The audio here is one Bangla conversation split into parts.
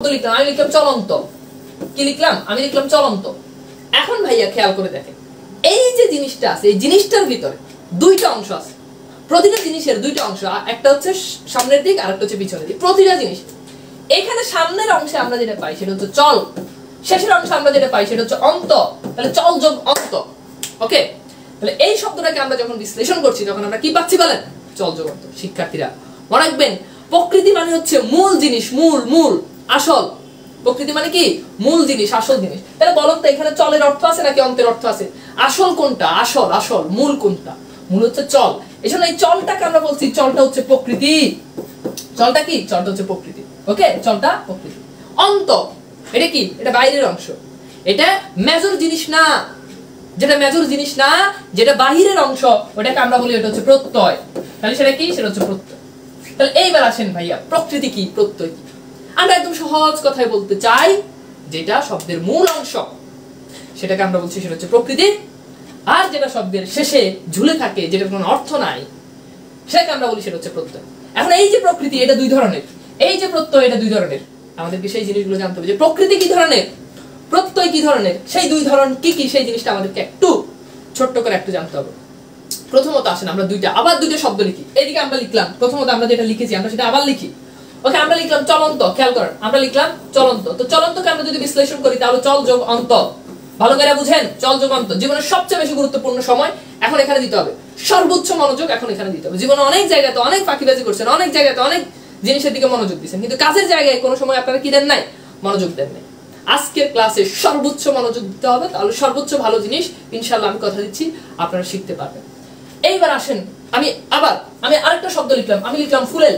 লিখলাম, আমি লিখলাম চলন্ত। কি লিখলাম? আমি লিখলাম চলন্ত। এখন ভাইয়া খেয়াল করে দেখেন, এই যে জিনিসটা আছে, এই জিনিসটার ভিতরে দুইটা অংশ আছে। প্রতিটা জিনিসের দুইটা অংশ, একটা হচ্ছে সামনের দিক আর একটা হচ্ছে পিছনের দিক। প্রতিটা জিনিস এখানে সামনের অংশে আমরা যেটা পাই সেটা হচ্ছে চল, শেষের অংশে আমরা যেটা পাই সেটা হচ্ছে অন্ত। তাহলে চল যোগ অন্ত। ওকে, তাহলে এই শব্দটাকে আমরা যখন বিশ্লেষণ করছি, যখন আমরা কি পাচ্ছি বলেন? চল যোগ অন্ত। শিক্ষার্থীরা মনে রাখবেন, প্রকৃতি মানে হচ্ছে মূল জিনিস, মূল মূল আসল। প্রকৃতি মানে কি? মূল জিনিস, আসল জিনিস। তাহলে বলুন তো, এখানে চলের অর্থ আছে নাকি অন্তের অর্থ আছে? আসল কোনটা? আসল, আসল। মূল কোনটা? মূল হচ্ছে চল। এজন্য এই চলটাকে আমরা বলছি, চলটা হচ্ছে প্রকৃতি। চলটা কি? চলটা হচ্ছে প্রকৃতি। ওকে, চলটা প্রকৃতি। অন্ত এটা কি? এটা বাইরের অংশ, এটা মেজর জিনিস না। যেটা মেজর জিনিস না, যেটা বাহিরের অংশ, ওটাকে আমরা বলি এটা হচ্ছে প্রত্যয়। তাহলে সেটা কি? সেটা হচ্ছে প্রত্যয়। তাহলে এইবার আসেন ভাইয়া, প্রকৃতি কি, প্রত্যয় কি? আমরা একদম সহজ কথায় বলতে চাই, যেটা শব্দের মূল অংশ সেটাকে আমরা বলছি সেটা হচ্ছে প্রকৃতি। আর যেটা শব্দের শেষে ঝুলে থাকে, যেটার কোনো অর্থ নাই, সেটাকে আমরা বলি সেটা হচ্ছে প্রত্যয়। এখন এই যে প্রকৃতি, এটা দুই ধরনের, এই যে প্রত্যয়, এটা দুই ধরনের। আমাদেরকে সেই জিনিসগুলো জানতে হবে যে প্রকৃতি কি ধরনের, প্রত্যয় কি ধরনের, সেই দুই ধরন কি কি, সেই জিনিসটা আমাদেরকে একটু ছোট্ট করে একটু জানতে হবে। প্রথমত আসেন আমরা আবার দুইটা শব্দ লিখি। এইদিকে আমরা লিখলাম, প্রথমত আমরা যেটা লিখেছি আমরা সেটা আবার লিখি। ওকে, আমরা লিখলাম চলন্ত। খেয়াল করেন, আমরা লিখলাম চলন্ত। তো চলন্তকে আমরা যদি বিশ্লেষণ করি, তাহলে চল যোগ অন্ত। ভালো করে বুঝেন, চল যোগ অন্ত জীবনের সবচেয়ে বেশি গুরুত্বপূর্ণ সময় এখন এখানে দিতে হবে। সর্বোচ্চ মনোযোগ এখন এখানে দিতে হবে। জীবনে অনেক জায়গাতে অনেক ফাঁকিবাজি করছেন, অনেক জায়গাতে অনেক জিনিসের দিকে মনোযোগ দিচ্ছেন, কিন্তু কাজের জায়গায় কোনো সময় আপনারা কি দেন নাই? মনোযোগ দেন নাই। আজকের ক্লাসে সর্বোচ্চ মনোযোগ দিতে হবে, তাহলে সর্বোচ্চ ভালো জিনিস ইনশাআল্লাহ আমি কথা দিচ্ছি আপনারা শিখতে পারবেন। এইবার আসেন, আমি আরেকটা শব্দ লিখলাম, আমি লিখলাম ফুলেল।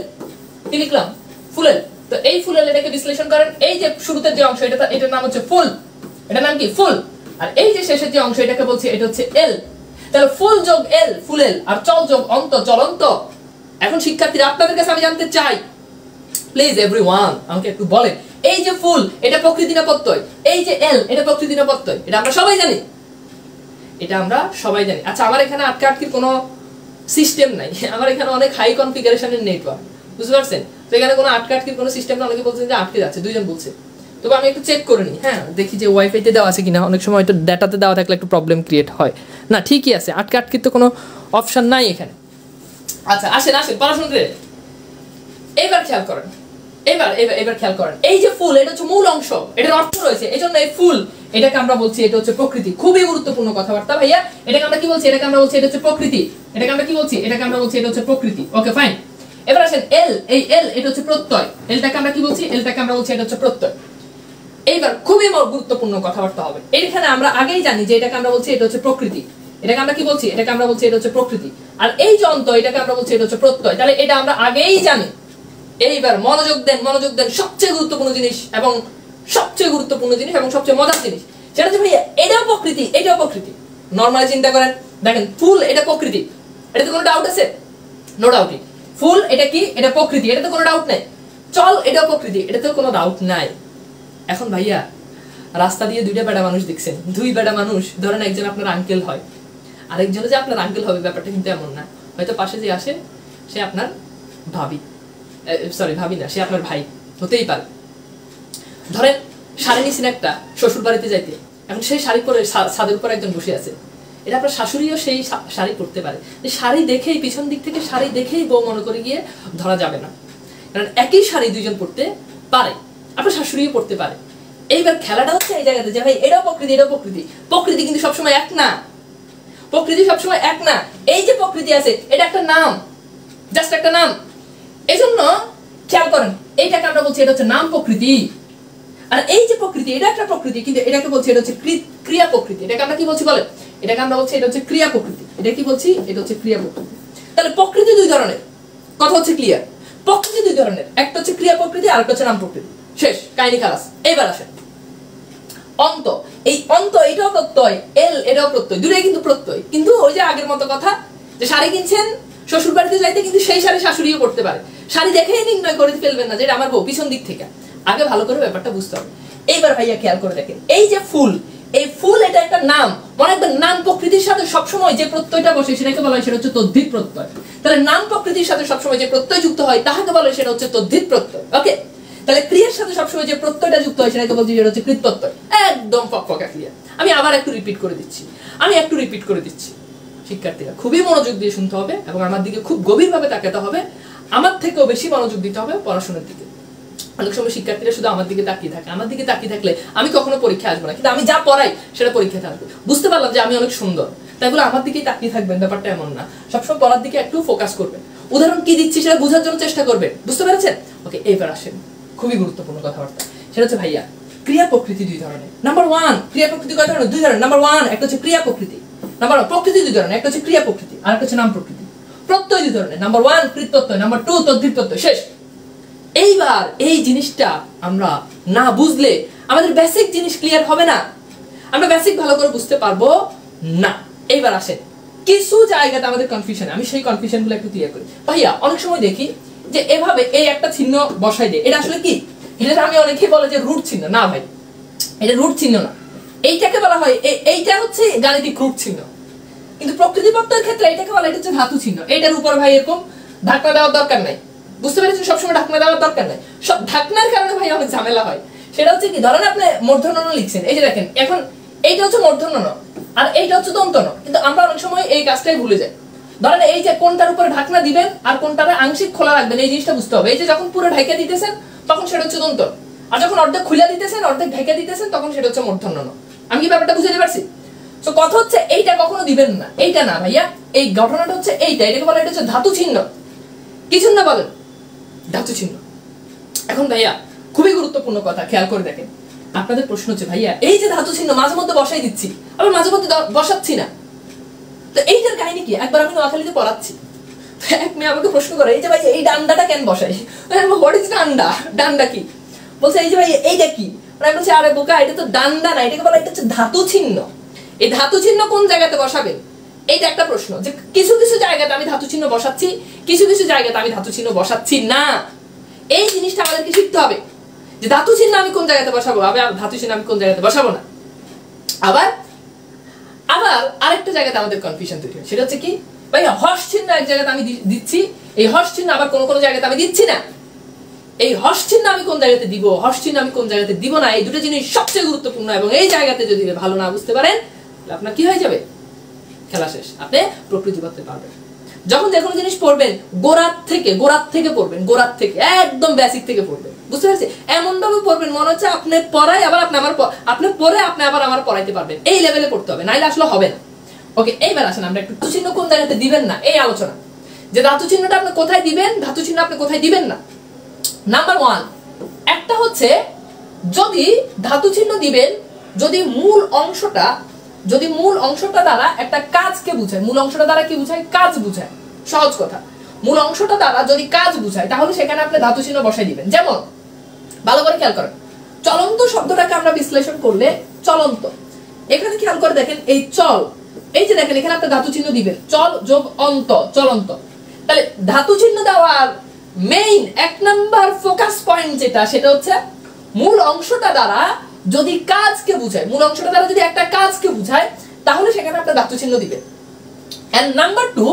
কি লিখলাম? ফুলেল। তো এই ফুলেল, এটাকে বিশ্লেষণ করেন। এই যে শুরুতে যে অংশ, এটার নাম হচ্ছে ফুল, এটার নাম কি? ফুল। আর এই যে শেষের যে অংশ, এটাকে বলছি এটা হচ্ছে এল। তাহলে ফুল যোগ এল, ফুলেল। আর চল যোগ অন্ত, চলন্ত। এখন শিক্ষার্থীরা আপনাদের কাছে আমি জানতে চাই, প্লিজ এভরিওয়ান আমাকে একটু বলেন, এই যে ফুল, এটা প্রকৃতি না প্রত্যয়? এই যে এল, এটা প্রকৃতি না প্রত্যয়? এটা আমরা সবাই জানি, এটা আমরা সবাই জানি। আচ্ছা, আমার এখানে আটকাটকির কোনো সিস্টেম নাই, আমার এখানে অনেক হাই কনফিগারেশনের নেটওয়ার্ক, বুঝতে পারছেন? তো এখানে কোনো আটকাটকির কোনো সিস্টেম না। অনেকে বলছেন যে আটকে যাচ্ছে, দুইজন বলছে। তবে আমি একটু চেক করে নিই, হ্যাঁ, দেখি যে ওয়াইফাইতে দেওয়া আছে কিনা। অনেক সময় একটু ডাটাতে দেওয়া থাকলে একটু প্রবলেম ক্রিয়েট হয়। না, ঠিকই আছে, আটকাটকির তো কোনো অপশন নাই এখানে। আচ্ছা, আসেন পড়াশোনা করে এইবার খেয়াল করেন, এবার খেয়াল করেন, এই যে ফুল, এটা হচ্ছে মূল অংশ, এটার অর্থ রয়েছে। এই জন্য এই ফুল, এটাকে আমরা বলছি এটা হচ্ছে প্রকৃতি। খুবই গুরুত্বপূর্ণ কথাবার্তা ভাইয়া। এটাকে আমরা কি বলছি? এটাকে আমরা বলছি এটা হচ্ছে প্রকৃতি। এটাকে আমরা কি বলছি? এটাকে আমরা বলছি এটা হচ্ছে প্রকৃতি। ওকে, ফাইন। এবার আসেন এল, এই এল, এটা হচ্ছে প্রত্যয়। এলটাকে আমরা কি বলছি? এলটাকে আমরা বলছি এটা হচ্ছে প্রত্যয়। এইবার খুবই গুরুত্বপূর্ণ কথাবার্তা হবে। এইখানে আমরা আগেই জানি যে এটাকে আমরা বলছি এটা হচ্ছে প্রকৃতি। এটাকে আমরা কি বলছি? এটাকে আমরা বলছি এটা হচ্ছে প্রকৃতি। আর এই যে অন্ত, এটাকে আমরা বলছি এটা হচ্ছে প্রত্যয়। তাহলে এটা আমরা আগেই জানি। এইবার মনোযোগ দেন, মনোযোগ দেন। সবচেয়ে গুরুত্বপূর্ণ জিনিস এবং সবচেয়ে গুরুত্বপূর্ণ জিনিস এবং সবচেয়ে মজার জিনিস, সেটা হচ্ছে ভাইয়া এটাও প্রকৃতি, এটাও প্রকৃতি। নরমালি চিন্তা করেন, দেখেন ফুল এটা প্রকৃতি, এটাতে কোনো ডাউট আছে? No doubt. ফুল এটা কি? এটা প্রকৃতি, এটাতে কোনো ডাউট নাই। চল এটাও প্রকৃতি, এটাতে কোনো ডাউট নাই। এখন ভাইয়া, রাস্তা দিয়ে দুইটা বেটা মানুষ দেখছেন, দুই বেটা মানুষ, ধরেন একজন আপনার আঙ্কেল হয়, আরেকজন যে আপনার আঙ্কেল হবে, ব্যাপারটা কিন্তু এমন না। হয়তো পাশে যে আসে সে আপনার ভাবি, সরি ভাবি না, সে আপনার ভাই হতেই পারে। ধরেন শাড়ি নিছেন একটা শ্বশুর বাড়িতে যাইতে, এখন সেই শাড়ি পরে ছাদের উপর একজন বসে আছে, এটা আপনার শাশুড়িও সেই শাড়ি পরতে পারে। শাড়ি দেখেই, পিছন দিক থেকে শাড়ি দেখেই বউ মনে করে গিয়ে ধরা যাবে না, কারণ একই শাড়ি দুইজন পরতে পারে, আপনার শাশুড়িও পরতে পারে। এইবার খেলাটা হচ্ছে এই জায়গাতে যে ভাই এটাও প্রকৃতি, এটাও প্রকৃতি। প্রকৃতি কিন্তু সবসময় এক না, প্রকৃতি সবসময় এক না। এই যে প্রকৃতি আছে, এটা একটা নাম, জাস্ট একটা নাম। এই জন্য খেয়াল করেন, এইটাকে আমরা বলছি এটা হচ্ছে নাম প্রকৃতি। আর এই যে প্রকৃতি, এটা একটা প্রকৃতি, কিন্তু এটাকে বলছি এটা হচ্ছে ক্রিয়া প্রকৃতি। এটাকে আমরা কি বলছি বলেন? এটাকে আমরা বলছি এটা হচ্ছে ক্রিয়া প্রকৃতি। এটা কি বলছি? এটা হচ্ছে ক্রিয়া প্রকৃতি। তাহলে প্রকৃতি দুই ধরনের, কথা হচ্ছে ক্লিয়ার। প্রকৃতি দুই ধরনের, একটা হচ্ছে ক্রিয়া প্রকৃতি আর একটা হচ্ছে নাম প্রকৃতি। শেষ, কাহিনী খালাস। এইবার আসেন অন্ত। এই অন্ত, এটাও প্রত্যয়, এল এটাও প্রত্যয়, দুটোই কিন্তু প্রত্যয়। কিন্তু ওই যে আগের মতো কথা, যে শাড়ি কিনছেন শ্বশুর বাড়িতে যাইতে, কিন্তু সেই শাড়ি শাশুড়িও পড়তে পারে। শাড়ি দেখেই নির্ণয় করে ফেলবেন না যে এটা আমার বউ, পিছন দিক থেকে। আগে ভালো করে ব্যাপারটা বুঝতে হবে। এইবার ভাইয়া খেয়াল করে দেখেন, এই যে ফুল, এই ফুল এটা একটা নাম। মনে রাখবেন, নাম প্রকৃতির সাথে সবসময় যে প্রত্যয়টা বসে সেটাকে বলা হয় সেটা হচ্ছে তদ্ধিত প্রত্যয়। তাহলে নাম প্রকৃতির সাথে সবসময় যে প্রত্যয় যুক্ত হয় তাহাকে বলা হয় সেটা হচ্ছে তদ্ধিত প্রত্যয়। ওকে, তাহলে ক্রিয়ার সাথে সবসময় যে প্রত্যয়টা যুক্ত হয় সেটাকে বলছি যেটা হচ্ছে কৃত প্রত্যয়। একদম ফকফকা ক্লিয়ার। আমি আবার একটু রিপিট করে দিচ্ছি, শিক্ষার্থীরা খুবই মনোযোগ দিয়ে শুনতে হবে এবং আমার দিকে খুব গভীরভাবে তাকাতে হবে, আমার থেকেও বেশি মনোযোগ দিতে হবে পড়াশোনার দিকে। অনেক সময় শিক্ষার্থীরা শুধু আমার দিকে তাকিয়ে থাকে, আমার দিকে তাকিয়ে থাকলে আমি কখনো পরীক্ষায় আসবো না, কিন্তু আমি যা পড়াই সেটা পরীক্ষাতে আসবে। বুঝতে পারলাম যে আমি অনেক সুন্দর, তাই বলে আমার দিকেই তাকিয়ে থাকবেন ব্যাপারটা এমন না, সবসময় পড়ার দিকে একটু ফোকাস করবেন। উদাহরণ কি দিচ্ছি সেটা বোঝার জন্য চেষ্টা করবেন, বুঝতে পেরেছেন? ওকে, এইবার আসেন খুবই গুরুত্বপূর্ণ কথাবার্তা, সেটা হচ্ছে ভাইয়া ক্রিয়া প্রকৃতি দুই ধরনের। নাম্বার ওয়ান, ক্রিয়া প্রকৃতি কয় ধরনের? দুই ধরনের। নাম্বার ওয়ান, একটা হচ্ছে ক্রিয়া প্রকৃতি। নাম্বার ওয়ান, প্রকৃতি দুই ধরনের, একটা হচ্ছে ক্রিয়া প্রকৃতি আর একটা হচ্ছে নাম প্রকৃতি। প্রত্যয় দুই ধরনের, নাম্বার ওয়ান কৃত প্রত্যয়, নাম্বার টু তদ্ধিত প্রত্যয়। শেষ। এইবার এই জিনিসটা আমরা না বুঝলে আমাদের বেসিক জিনিস ক্লিয়ার হবে না, আমরা বেসিক ভালো করে বুঝতে পারবো না। এইবার আসেন কিছু জায়গাতে আমাদের কনফিউশন, আমি সেই কনফিউশনগুলো একটু ক্লিয়ার করি। ভাইয়া অনেক সময় দেখি যে এভাবে এই একটা চিহ্ন বসাই দেয়, এটা আসলে কি? এটা আমি অনেকেই বলে যে রুট চিহ্ন। না ভাই, এটা রুট চিহ্ন না, এইটাকে বলা হয়, এইটা হচ্ছে গাণিতিক রুট চিহ্ন। কিন্তু প্রকৃতি প্রত্যয়ের ক্ষেত্রে এটাকে বলা, এটা হচ্ছে ধাতু চিহ্ন। এটার উপর ভাই এরকম ঢাকনা দেওয়ার দরকার নাই, বুঝতে পেরেছেন? সবসময় ঢাকনা দেওয়ার দরকার নাই। সব ঢাকনার কারণে ভাই অনেক ঝামেলা হয়। সেটা হচ্ছে কি, ধরেন আপনি মূর্ধন্য ণ লিখছেন, এই যে দেখেন এখন এইটা হচ্ছে মূর্ধন্য ণ আর এইটা হচ্ছে দন্ত ণ, কিন্তু আমরা অনেক সময় এই কাজটাই ভুলে যাই। ধরেন এই যে কোনটার উপরে ঢাকনা দিবেন আর কোনটার আংশিক খোলা রাখবেন, এই জিনিসটা বুঝতে হবে। এই যে যখন পুরো ঢাকা দিতেছেন তখন সেটা হচ্ছে দন্ত, আর যখন অর্ধেক খুলে দিতেছেন, অর্ধেক ঢাকা দিতেছেন, তখন সেটা হচ্ছে মূর্ধন্য ণ। আমি কি ব্যাপারটা বুঝাতে পারছি? তো কথা হচ্ছে এইটা কখনো দিবেন না, এইটা না ভাইয়া, এই ঘটনাটা হচ্ছে এইটা, এটাকে বলে এটা হচ্ছে ধাতু চিহ্ন। কি চিহ্ন বলেন? ধাতু চিহ্ন। এখন ভাইয়া খুবই গুরুত্বপূর্ণ কথা, খেয়াল করে দেখেন। আপনাদের প্রশ্ন হচ্ছে ভাইয়া এই যে ধাতু চিহ্ন মাঝে মধ্যে বসাই দিচ্ছি, আবার মাঝে মধ্যে বসাচ্ছি না, তো এইটার কাহিনী কি? একবার আমি নোয়াখালীতে পড়াচ্ছি, এক মেয়ে আমাকে প্রশ্ন করে, এই যে ভাই এই ডান্ডাটা কেন বসাই? হোয়াট ইজ ডান্ডা? ডান্ডা কি? বলছে এই যে ভাই এইটা কি? আমি বলছি আরে বোকা, এটা তো ডান্ডা না, এটাকে বলা এটা হচ্ছে ধাতু চিহ্ন। এই ধাতু চিহ্ন কোন জায়গাতে বসাবেন, এইটা একটা প্রশ্ন। যে কিছু কিছু জায়গাতে আমি ধাতু চিহ্ন বসাচ্ছি, কিছু কিছু জায়গাতে আমি ধাতু চিহ্ন বসাচ্ছি না। এই জিনিসটা আমাদেরকে শিখতে হবে যে ধাতু চিহ্ন আমি কোন জায়গাতে বসাবো, আবার ধাতু চিহ্ন আমি কোন জায়গাতে বসাবো না। আবার আরেকটা জায়গাতে আমাদের কনফিউশন তৈরি হয়, সেটা হচ্ছে কি, ভাই হর্ষ চিহ্ন এক জায়গাতে আমি দিচ্ছি, এই হর্ষ চিহ্ন আবার কোন কোন জায়গাতে আমি দিচ্ছি না। এই হর্ষ চিহ্ন আমি কোন জায়গাতে দিব, হর্ষ চিহ্ন আমি কোন জায়গাতে দিব না, এই দুটো জিনিস সবচেয়ে গুরুত্বপূর্ণ। এবং এই জায়গাতে যদি ভালো না বুঝতে পারেন তাহলে আপনার কি হয়ে যাবে, খেলা শেষ, আপনি প্রকৃতি করতে পারবেন। যখন যে কোনো জিনিস পড়বেন গোড়ার থেকে পড়বেন, গোড়ার থেকে একদম বেসিক থেকে পড়বেন, বুঝতে পারছি? এমন ভাবে পড়বেন মনে হচ্ছে আপনি পড়াই আবার আপনি পড়ে আপনি আবার আমার পড়াইতে পারবেন, এই লেভেলে পড়তে হবে, নাইলে আসলে হবে না। ওকে, এইবার আসেন আমরা একটু চিহ্ন কোন জায়গাতে দিবেন না এই আলোচনা, যে ধাতু চিহ্নটা আপনি কোথায় দিবেন, ধাতু চিহ্ন আপনি কোথায় দিবেন না। নাম্বার ওয়ান, একটা হচ্ছে যদি ধাতু চিহ্ন দিবেন যদি মূল অংশটা দ্বারা একটা কাজকে বুঝায়, মূল অংশটা দ্বারা কি বুঝায়, কাজ বুঝায়। সহজ কথা, মূল অংশটা দ্বারা যদি কাজ বুঝায় তাহলে সেখানে আপনি ধাতু চিহ্ন বসাই দিবেন। যেমন ভালো করে খেয়াল করেন, চলন্ত শব্দটাকে আমরা বিশ্লেষণ করলে চলন্ত, এখানে খেয়াল করে দেখেন এই চল, এই যে দেখেন এখানে আপনি ধাতু চিহ্ন দিবেন, চল যোগ অন্ত, চলন্ত। তাহলে ধাতু চিহ্ন দেওয়ার মেইন এক নাম্বার ফোকাস পয়েন্ট যেটা, সেটা হচ্ছে মূল অংশটা দ্বারা যদি কাজকে বুঝায়, মূল অংশটা দ্বারা যদি একটা কাজকে বুঝায় তাহলে সেখানে আপনি ধাতু চিহ্ন দিবেন। এন্ড নাম্বার টু,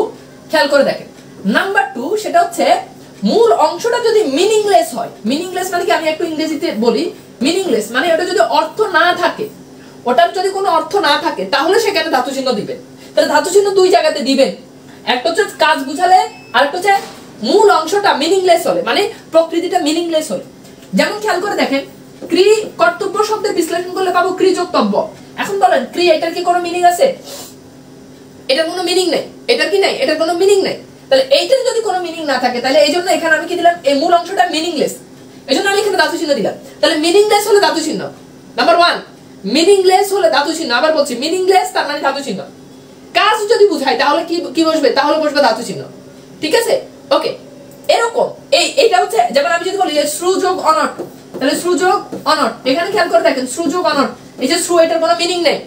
খেয়াল করে দেখেন, নাম্বার টু সেটা হচ্ছে মূল অংশটা যদি মিনিংলেস হয়, মিনিংলেস মানে কি, আমি একটু ইংরেজিতে বলি, মিনিংলেস মানে ওটা যদি অর্থ না থাকে, ওটার যদি কোনো অর্থ না থাকে তাহলে সেখানে ধাতু চিহ্ন দিবেন। তাহলে ধাতু চিহ্ন দুই জায়গাতে দিবেন, একটা হচ্ছে কাজ বুঝালে আর একটা হচ্ছে মূল অংশটা মিনিংলেস হলে, মানে প্রকৃতিটা মিনিংলেস হলে। যেমন খেয়াল করে দেখেন, ক্রি কর্তব্য শব্দের বিশ্লেষণ করলে পাবো ক্রি যোগতব্য। এখন বলেন ক্রি এটার কি কোনো মিনিং আছে? এটার কোনো মিনিং নেই, এটার কি নাই, এটার কোনো মিনিং নেই। তাহলে এইটার যদি কোনো মিনিং না থাকে তাহলে এই জন্য এখানে আমি কি দিলাম, এই মূল অংশটা মিনিংলেস, এই জন্য আমি এখানে ধাতু চিহ্ন দিলাম। তাহলে মিনিংলেস হলে ধাতু চিহ্ন, নাম্বার ওয়ান মিনিংলেস হলে ধাতু চিহ্ন, আবার বলছি মিনিংলেস তার মানে ধাতু চিহ্ন। কাজ যদি বুঝায় তাহলে কি বসবে, তাহলে বসবে ধাতু চিহ্ন, ঠিক আছে? ওকে, এরকম এইটা হচ্ছে, যেমন আমি যদি বলি শ্রু যোগ অনট, তাহলে শ্রু যোগ অনট, এখানে খেয়াল করে দেখেন শ্রু যোগ অনট, এই যে শ্রু এটার কোনো মিনিং নেই,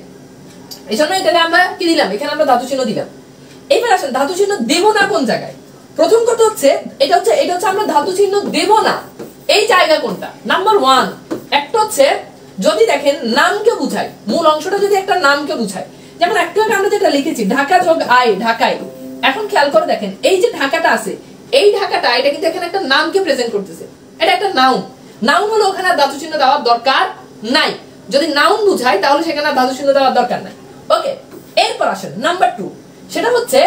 এই জন্য এটাকে আমরা কি দিলাম, এখানে আমরা ধাতু চিহ্ন দিলাম। এবার আসেন ধাতু চিহ্ন দেব না কোন জায়গায়। প্রথম কথা হচ্ছে এটা হচ্ছে আমরা ধাতু চিহ্ন দেব না, এই জায়গা কোনটা? নাম্বার ওয়ান, একটা হচ্ছে যদি দেখেন নামকে বুঝায়, মূল অংশটা যদি একটা নামকে বুঝায়, যেমন একটু আগে আমরা যেটা লিখেছি ঢাকা যোগ আয়, ঢাকায়। এখন খেয়াল করে দেখেন এই যে ঢাকাটা আছে, এই ঢাকাটা এটা কিন্তু এখানে একটা নামকে প্রেজেন্ট করতেছে, এটা একটা নাউন। নাউন হলো ওখানে ধাতু চিহ্ন দেওয়ার দরকার নাই। যদি নাউন বুঝাই তাহলে সেখানে ধাতু চিহ্ন দেওয়ার দরকার নাই। ওকে, এরপর আসেন নাম্বার 2। সেটা হচ্ছে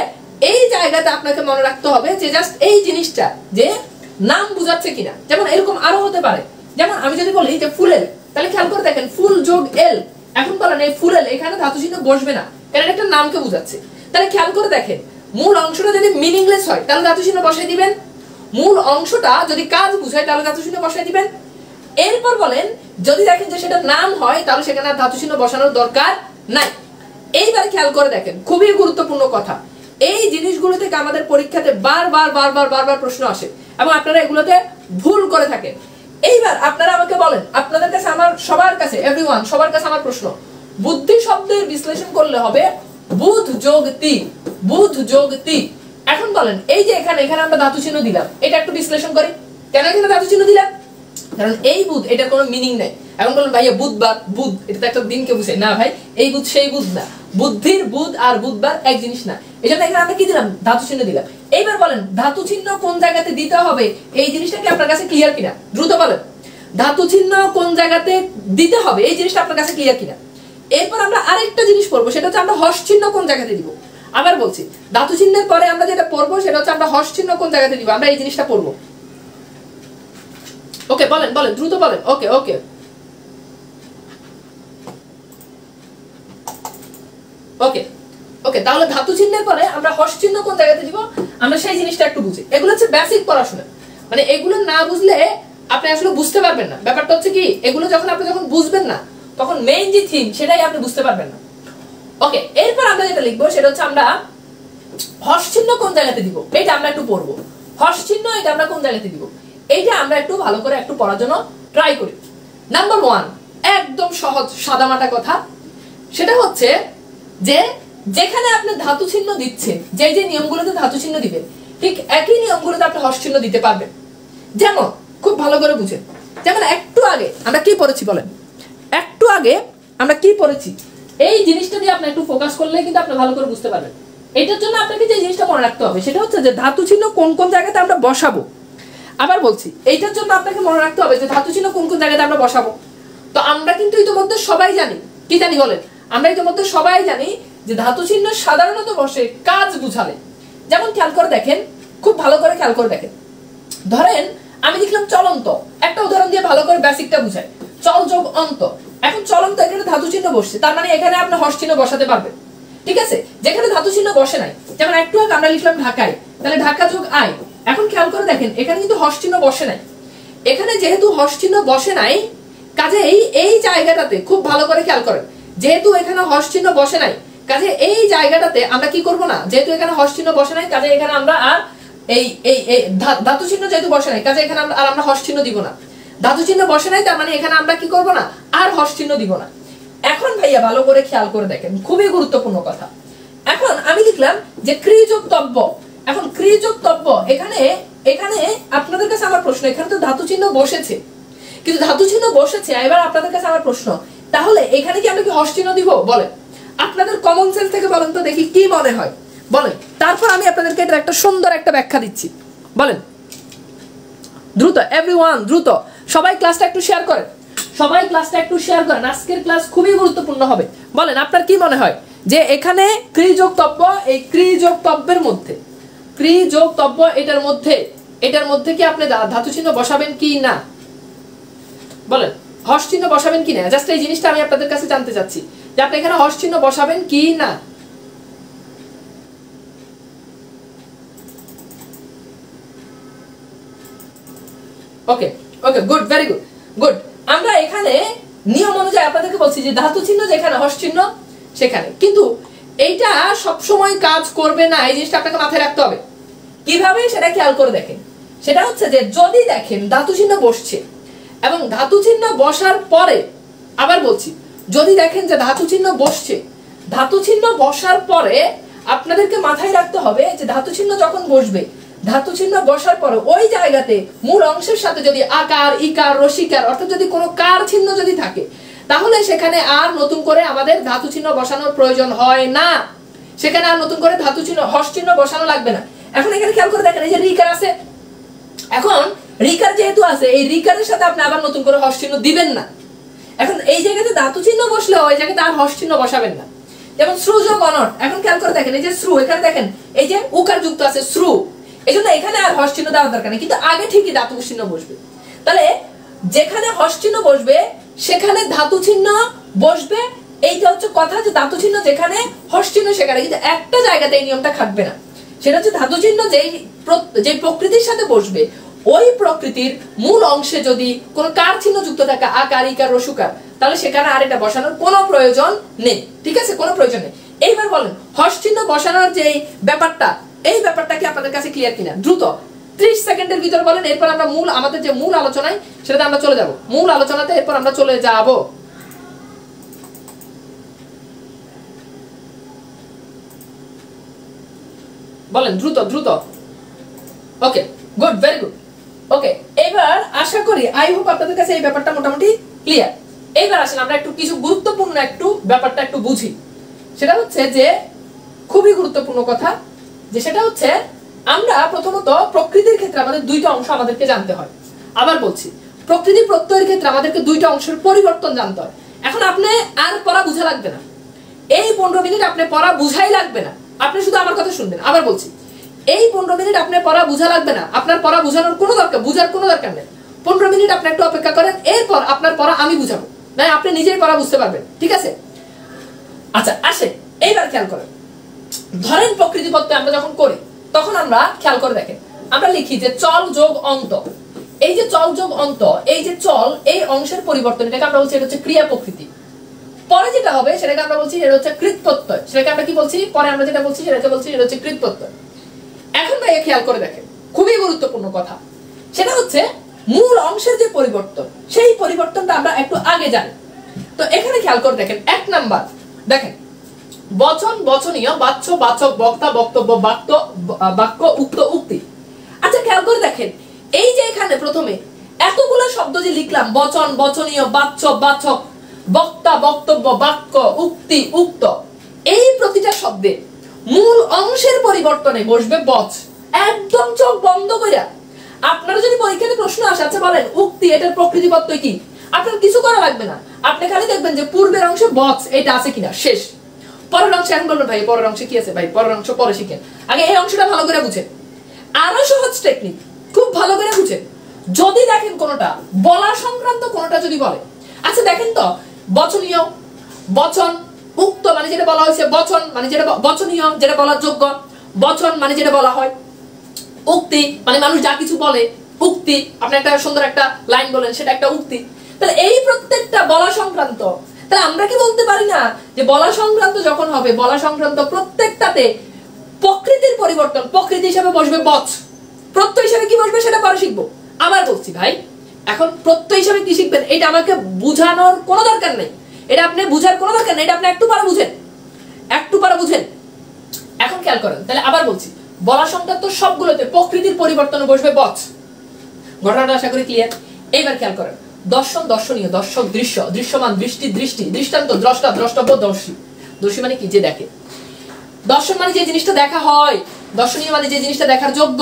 এই জায়গাতে আপনাকে মনে রাখতে হবে যে জাস্ট এই জিনিসটা যে নাম বুঝাচ্ছে কিনা। যেমন এরকম আরো হতে পারে, যেমন আমি যদি বলি যে ফুলেল, তাহলে খেয়াল করে দেখেন ফুল যোগ এল, এখন বলেন এই ফুলেল এখানে ধাতু চিহ্ন বসবে না, কারণ একটা নামকে বুঝাচ্ছে। তাহলে খেয়াল করে দেখেন মূল অংশটা যদি মিনিংলেস হয় তাহলে ধাতু চিহ্ন বসাই দিবেন, মূল অংশটা যদি কাজ বুঝায় তাহলে ধাতু চিহ্ন বসাই দিবেন। এরপর বলেন যদি দেখেন যে সেটা নাম হয় তাহলে সেখানে ধাতু চিহ্ন বসানোর দরকার নাই। এইবার খেয়াল করে দেখেন খুবই গুরুত্বপূর্ণ কথা, এই জিনিসগুলো থেকে আমাদের পরীক্ষাতে বারবার বারবার বারবার প্রশ্ন আসে এবং আপনারা এগুলোতে ভুল করে থাকেন। এইবার আপনারা আমাকে বলেন, আপনাদের কাছে আমার সবার কাছে এভরিওয়ান সবার কাছে আমার প্রশ্ন, বুদ্ধি শব্দের বিশ্লেষণ করলে হবে বুধ যোগ তি, বুধ যোগ তি। এখন বলেন এই যে এখানে এখানে আমরা ধাতু চিহ্ন দিলাম, এটা একটু বিশ্লেষণ করি। কেন এখানে ধাতু চিহ্ন দিলাম? কারণ এই বুধ এটার কোনো মিনিং নাই। এখন বলেন ভাইয়া বুধবার, বুধ এটা তো একটা দিনকে বুঝায় না ভাই, এই বুধ সেই বুধ না, বুদ্ধির বুধ আর বুধবার এক জিনিস না। এজন্য এখানে আমরা কি দিলাম? ধাতু চিহ্ন দিলাম। এইবার বলেন ধাতু চিহ্ন কোন জায়গাতে দিতে হবে, এই জিনিসটা কি আপনার কাছে ক্লিয়ার কিনা? দ্রুত বলেন ধাতু চিহ্ন কোন জায়গাতে দিতে হবে, এই জিনিসটা আপনার কাছে ক্লিয়ার কিনা? এরপর আমরা আরেকটা জিনিস পড়বো, সেটা হচ্ছে আমরা হর্ষ চিহ্ন কোন জায়গাতে দিব। আবার বলছি ধাতু চিহ্নের পরে আমরা যেটা পড়বো সেটা হচ্ছে আমরা হর্ষ চিহ্ন কোন জায়গাতে দিব, আমরা এই জিনিসটা পড়বো। ওকে বলেন বলেন দ্রুত বলেন। ওকে ওকে ওকে ওকে তাহলে ধাতু চিহ্নের পরে আমরা হর্ষ চিহ্ন কোন জায়গাতে দিব আমরা সেই জিনিসটা একটু বুঝি। এগুলো হচ্ছে বেসিক পড়াশোনা, মানে এগুলো না বুঝলে আপনি আসলে বুঝতে পারবেন না। ব্যাপারটা হচ্ছে কি, এগুলো যখন আপনি যখন বুঝবেন না তখন মেইন যে থিম সেটাই আপনি বুঝতে পারবেন না। ওকে, এরপর আমরা যেটা লিখবো সেটা হচ্ছে আমরা হর্ষ চিহ্ন কোন জায়গাতে দিব, এটা আমরা একটু পড়বো। হর্ষ চিহ্ন এটা আমরা কোন জায়গাতে দিব, এইটা আমরা একটু ভালো করে একটু পড়ার জন্য ট্রাই করি। নাম্বার 1 একদম সহজ সাদামাটা কথা, সেটা হচ্ছে যে যেখানে আপনি ধাতু চিহ্ন দিচ্ছেন, যে যে নিয়মগুলোতে ধাতু চিহ্ন দিবেন ঠিক একই নিয়মগুলোতে আপনি হর্ষ চিহ্ন দিতে পারবেন। যেমন খুব ভালো করে বুঝেন, যেমন একটু আগে আমরা কি পড়েছি বলেন, একটু আগে আমরা কি পড়েছি, এই জিনিসটা দিয়ে আপনি একটু ফোকাস করলে কিন্তু আপনি ভালো করে বুঝতে পারবেন। এটার জন্য আপনাকে যে জিনিসটা মনে রাখতে হবে সেটা হচ্ছে যে ধাতু চিহ্ন কোন কোন জায়গাতে আমরা বসাবো। আবার বলছি এইটার জন্য আপনাকে মনে রাখতে হবে যে ধাতু চিহ্ন কোন কোন জায়গাতে আমরা বসাবো। তো আমরা কিন্তু ইতিমধ্যে সবাই জানি, কি জানি বলেন, আমরা ইতিমধ্যে সবাই জানি যে ধাতু চিহ্ন সাধারণত বসে কাজ বুঝালে। যেমন খেয়াল করে দেখেন, খুব ভালো করে খেয়াল করে দেখেন, ধরেন আমি লিখলাম চলন্ত, একটা উদাহরণ দিয়ে ভালো করে বেসিকটা বুঝাই, চল যোগ অন্ত। এখন চলন্ত এখানে ধাতু চিহ্ন বসছে, তার মানে এখানে আপনি হর্ষ চিহ্ন বসাতে পারবেন, ঠিক আছে। যেখানে ধাতু চিহ্ন বসে নাই, যেমন একটু আগে আমরা লিখলাম ঢাকায়, তাহলে ঢাকা যোগ আয়। এখন খেয়াল করে দেখেন এখানে কিন্তু হর্ষ চিহ্ন বসে নাই, এখানে যেহেতু হর্ষ চিহ্ন বসে নাই কাজেই এই জায়গাটাতে খুব ভালো করে খেয়াল করেন, যেহেতু এখানে হর্ষ চিহ্ন বসে নাই কাজে এই জায়গাটাতে আমরা কি করব না, যেহেতু এখানে হর্ষ চিহ্ন বসে নাই কাজে এখানে আমরা আর এই ধাতু চিহ্ন যেহেতু বসে নাই কাজে এখানে আমরা হর্ষ চিহ্ন দিব না। ধাতু চিহ্ন বসে নাই তার মানে এখানে আমরা কি করব না, আর হর্ষ চিহ্ন দিব না। এখন ভাইয়া ভালো করে খেয়াল করে দেখেন, খুবই গুরুত্বপূর্ণ কথা। এখন আমি লিখলাম যে ক্রিযোগতব্য। এখন ক্রিযোগতব্য এখানে এখানে আপনাদের কাছে আমার প্রশ্ন, এখানে তো ধাতু চিহ্ন বসেছে, কিন্তু ধাতু চিহ্ন বসেছে, এবার আপনাদের কাছে আমার প্রশ্ন, তাহলে এখানে কি আমরা কি হর্ষ চিহ্ন দিব বলেন? আপনাদের কমন সেন্স থেকে বলেন তো দেখি কি মনে হয় বলেন, তারপর আমি আপনাদেরকে এটা একটা সুন্দর একটা ব্যাখ্যা দিচ্ছি। বলেন দ্রুত এভরিওয়ান, দ্রুত সবাই ক্লাসটা একটু শেয়ার করেন, সবাই ক্লাসটা একটু শেয়ার করেন, আজকের ক্লাস খুবই গুরুত্বপূর্ণ হবে। বলেন আপনার কি মনে হয় যে এখানে ক্রিযোগতব্য, এই ক্রিযোগতব্যের মধ্যে, ক্রিযোগতব্য এটার মধ্যে কি আপনি ধাতু চিহ্ন বসাবেন কি না বলেন, হর্ষ চিহ্ন বসাবেন কি না? জাস্ট এই জিনিসটা আমি আপনাদের কাছে জানতে চাচ্ছি যে আপনি এখানে হর্ষ চিহ্ন বসাবেন কি না। Okay okay good, very good, good. আমরা এখানে নিয়ম অনুযায়ী আপনাদেরকে বলছি যে ধাতু চিহ্ন যেখানে হর্ষ চিহ্ন সেখানে, কিন্তু এইটা সব সময় কাজ করবে না, এই জিনিসটা আপনাকে মাথায় রাখতে হবে। কিভাবে সেটা খেয়াল করে দেখেন, সেটা হচ্ছে যে যদি দেখেন ধাতু চিহ্ন বসছে এবং ধাতু চিহ্ন বসার পরে, আবার বলছি যদি দেখেন যে ধাতু চিহ্ন বসছে, ধাতু চিহ্ন বসার পরে আপনাদেরকে মাথায় রাখতে হবে যে ধাতু চিহ্ন যখন বসবে, ধাতু চিহ্ন বসার পরে ওই জায়গাতে মূল অংশের সাথে যদি আকার, ইকার, রসিকার অর্থাৎ যদি কোনো কার চিহ্ন যদি থাকে তাহলে সেখানে আর নতুন করে আমাদের ধাতু চিহ্ন বসানোর প্রয়োজন হয় না, সেখানে আর নতুন করে ধাতু চিহ্ন হর্ষ চিহ্ন বসানো লাগবে না। এখন এখানে খেয়াল করে দেখেন এই যে রিকার আছে, এখন রিকার যেহেতু আছে, এই রিকারের সাথে আপনি আবার নতুন করে হর্ষ চিহ্ন দিবেন না। এখন এই জায়গাতে ধাতু চিহ্ন বসলে ওই জায়গাতে আর হর্ষ চিহ্ন বসাবেন না। যেমন শ্রু যোগ অনট, এখন খেয়াল করে দেখেন এই যে শ্রু, এখানে দেখেন এই যে উকার যুক্ত আছে শ্রু, এইজন্য এখানে আর হর্ষ চিহ্ন দেওয়ার দরকার নেই, কিন্তু আগে ঠিকই ধাতু চিহ্ন বসবে। তাহলে যেখানে হর্ষ চিহ্ন বসবে সেখানে ধাতু চিহ্ন বসবে, এইটা হচ্ছে কথা, যে ধাতু চিহ্ন যেখানে হর্ষ চিহ্ন সেখানে। কিন্তু একটা জায়গাতে এই নিয়মটা খাটবে না, সেটা হচ্ছে ধাতু চিহ্ন যে প্রকৃতির সাথে বসবে ওই প্রকৃতির মূল অংশে যদি কোনো কার চিহ্ন যুক্ত থাকে, আকার, ইকার, রসুকার, তাহলে সেখানে আর এটা বসানোর কোনো প্রয়োজন নেই। ঠিক আছে, কোনো প্রয়োজন নেই। এইবার বলেন হর্ষ চিহ্ন বসানোর যে ব্যাপারটা, এই ব্যাপারটা কি আপনাদের কাছে ক্লিয়ার কিনা? দ্রুত 30 সেকেন্ডের ভিতর বলেন, এরপর আমরা আমাদের যে মূল আলোচনায় সেটাতে আমরা চলে যাব। মূল আলোচনাতে এরপর আমরা চলে যাব। বলেন দ্রুত দ্রুত। ওকে, গুড, ভেরি গুড। ওকে, এবার আশা করি আই হোপ আপনাদের কাছে এই ব্যাপারটা মোটামুটি ক্লিয়ার। এইবার আসেন আমরা একটু কিছু গুরুত্বপূর্ণ ব্যাপারটা একটু বুঝি। সেটা হচ্ছে যে খুবই গুরুত্বপূর্ণ কথা, যে সেটা হচ্ছে আমরা প্রথমত প্রকৃতির ক্ষেত্রে আমাদের দুইটা অংশ আমাদেরকে জানতে হয়। আবার বলছি, প্রকৃতি প্রত্যয়ের ক্ষেত্রে আমাদেরকে দুইটা অংশের পরিবর্তন জানতে হয়। এখন আপনি আর পড়া বুঝা লাগবে না, এই 15 মিনিট আপনি পড়া বুঝাই লাগবে না, আপনি শুধু আমার কথা শুনবেন। আবার বলছি, এই 15 মিনিট আপনি পড়া বুঝা লাগবে না, আপনার পড়া বুঝানোর কোনো দরকার, বুঝার কোনো দরকার নেই। 15 মিনিট আপনি একটু অপেক্ষা করেন, এরপর আপনার পড়া আমি বুঝাবো, না আপনি নিজেই পড়া বুঝতে পারবেন। ঠিক আছে? আচ্ছা আসে, এইবার খেয়াল করেন, ধরেন প্রকৃতি প্রত্যয় আমরা যখন করি তখন আমরা খেয়াল করে দেখেন, আমরা লিখি যে চল যোগ অন্ত। এই যে চল যোগ অন্ত, এই যে চল, এই অংশের পরিবর্তন, এটাকে আমরা বলছি এটা হচ্ছে ক্রিয়া প্রকৃতি। পরে যেটা হবে সেটাকে আমরা বলছি এটা হচ্ছে কৃত প্রত্যয়। সেটাকে আমরা কি বলছি? পরে আমরা যেটা বলছি সেটাকে বলছি এটা হচ্ছে কৃত প্রত্যয়। এখন ভাই খেয়াল করে দেখেন, খুবই গুরুত্বপূর্ণ কথা, সেটা হচ্ছে মূল অংশের যে পরিবর্তন, সেই পরিবর্তনটা আমরা একটু আগে জানি। তো এখানে খেয়াল করে দেখেন, 1 নাম্বার দেখেন, বচন, বচনীয়, বাচ্য, বাচক, বক্তা, বক্তব্য, বাক্য, উক্ত, উক্তি। আচ্ছা খেয়াল করে দেখেন, এই যে এখানে প্রথমে এতগুলো শব্দ যে লিখলাম, বচন, বচনীয়, বাচ্য, বাচক, বক্তা, বক্তব্য, বাক্য, উক্তি, উক্ত, এই প্রতিটা শব্দে মূল অংশের পরিবর্তনে বসবে বচ। একদম চোখ বন্ধ কইরা আপনারা যদি পরীক্ষাতে প্রশ্ন আসে, আচ্ছা বলেন উক্তি, এটার প্রকৃতি প্রত্যয় কি, আপনার কিছু করা লাগবে না, আপনি খালি দেখবেন যে পূর্বের অংশে বচ এটা আছে কিনা, শেষ। পরের অংশে এখন বলবেন ভাই পরের অংশে কি আছে, ভাই পরের অংশ পরে শিখেন, আগে এই অংশটা ভালো করে বুঝেন। আরো সহজ টেকনিক, খুব ভালো করে বুঝেন। যদি দেখেন কোনটা বলা সংক্রান্ত কোনটা যদি বলে, আচ্ছা দেখেন তো, বচনীয়, বচন, উক্ত মানে যেটা বলা হয়েছে, বচন মানে যেটা বচনীয়, যেটা বলার যোগ্য, বচন মানে যেটা বলা হয়, উক্তি মানে মানুষ যা কিছু বলে, উক্তি আপনি একটা সুন্দর একটা লাইন বলেন, সেটা একটা উক্তি। তাহলে এই প্রত্যেকটা বলা সংক্রান্ত। তাহলে আমরা কি বলতে পারি না যে বলা সংক্রান্ত যখন হবে, বলা সংক্রান্ত প্রত্যেকটাতে প্রকৃতির পরিবর্তন, প্রকৃতি হিসেবে বসবে বচ, প্রত্যয় হিসেবে কি বসবে সেটা পরে শিখবো। আবার বলছি ভাই, এখন প্রত্যয় হিসেবে কি শিখবেন এটা আমাকে বুঝানোর কোনো দরকার নেই, এটা আপনি বুঝার কোনো দরকার নেই, এটা আপনি একটু পরে বুঝেন, একটু পরে বুঝেন। এখন খেয়াল করেন, তাহলে আবার বলছি, বলা সংক্রান্ত সবগুলোতে প্রকৃতির পরিবর্তনে বসবে বচ। ঘটনাটা আশা করি ক্লিয়ার। এইবার খেয়াল করেন, দর্শন, দর্শনীয়, দর্শক, দৃশ্য, দৃশ্যমান, দৃষ্টি, দৃষ্টি, দৃষ্টান্ত, দ্রষ্টা, দ্রষ্টব্য, দর্শী। দর্শী মানে কি? যে দেখে। দর্শন মানে যে জিনিসটা দেখা হয়, দর্শনীয় মানে যে জিনিসটা দেখার যোগ্য।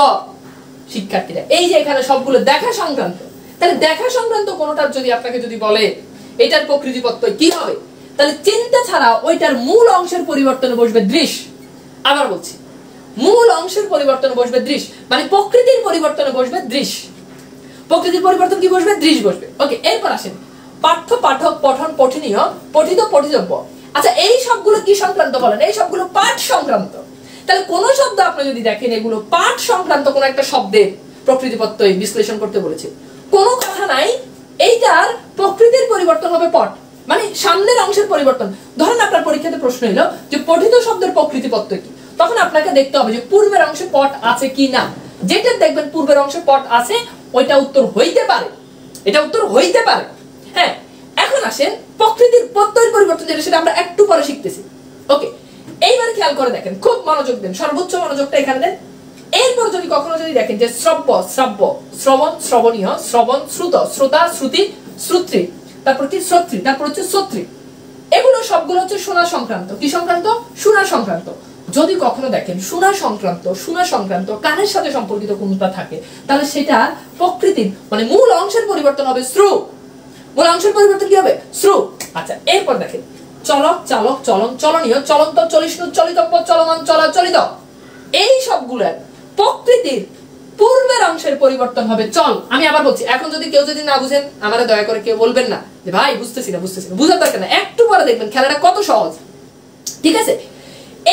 শিক্ষার্থীরা এই যে এখানে সবগুলো দেখা সংক্রান্ত, তাহলে দেখা সংক্রান্ত কোনটার যদি আপনাকে যদি বলে এটার প্রকৃতি প্রত্যয় কি হবে, তাহলে চিন্তা ছাড়া ওইটার মূল অংশের পরিবর্তনে বসবে দৃশ। আবার বলছি, মূল অংশের পরিবর্তনে বসবে দৃশ, মানে প্রকৃতির পরিবর্তনে বসবে দৃশ। প্রকৃতির পরিবর্তন কি বসবে? দৃশ বসবে। ওকে, এরপর আসেন পাঠ্য, পাঠক, পঠন, পঠনীয়, পঠিত, পঠিতব্য। আচ্ছা এই সবগুলো কি সংক্রান্ত বলেন? এই সবগুলো পাঠ সংক্রান্ত। তাহলে কোন শব্দ আপনি যদি দেখেন এগুলো পাঠ সংক্রান্ত কোন একটা শব্দের প্রকৃতি প্রত্যয় বিশ্লেষণ করতে বলেছে, কোনো কথা নাই, এইটার প্রকৃতির পরিবর্তন হবে পঠ, মানে সামনের অংশের পরিবর্তন। ধরেন আপনার পরীক্ষাতে প্রশ্ন এলো যে পঠিত শব্দের প্রকৃতি প্রত্যয় কি, তখন আপনাকে দেখতে হবে যে পূর্বের অংশে পঠ আছে কি না। যেটা দেখবেন পূর্বের অংশে পঠ আছে, ওইটা উত্তর হইতে পারে, এটা উত্তর হইতে পারে। হ্যাঁ, এখন আসেন প্রকৃতির প্রত্যয়ের পরিবর্তন, যেটা সেটা আমরা একটু পরে শিখতেছি। ওকে, এইবার খেয়াল করে দেখেন, খুব মনোযোগ দেন, সর্বোচ্চ মনোযোগটা এখানে দেন। এরপর যদি কখনো যদি দেখেন যে শ্রব্য, শ্রাব্য, শ্রবণ, শ্রবণীয়, শ্রবণ, শ্রুত, শ্রোতা, শ্রুতি, শ্রুত্রী, তারপর কি শ্রোত্রী, তারপর হচ্ছে শ্রোত্রী, এগুলো সবগুলো হচ্ছে শোনা সংক্রান্ত। কি সংক্রান্ত? শোনা সংক্রান্ত। যদি কখনো দেখেন শোনা সংক্রান্ত কানের সাথে সম্পর্কিত কোনটা থাকে, তাহলে সেটা প্রকৃতির মানে মূল অংশের পরিবর্তন হবে শ্রু। মূল অংশের পরিবর্তন কি হবে? শ্রু। আচ্ছা, এরপর দেখেন চলক, চালক, চলন, চলনীয়, চলন্ত, চলিষ্ণু, চলিতব্য, চলমান, চলা, চলিত, এই সবগুলোর প্রকৃতির পূর্বের অংশের পরিবর্তন হবে চল। আমি আবার বলছি, এখন যদি কেউ যদি না বুঝেন আমারে দয়া করে কেউ বলবেন না যে ভাই বুঝতেছি না, বুঝার দরকার না, একটু পরে দেখবেন খেলাটা কত সহজ। ঠিক আছে,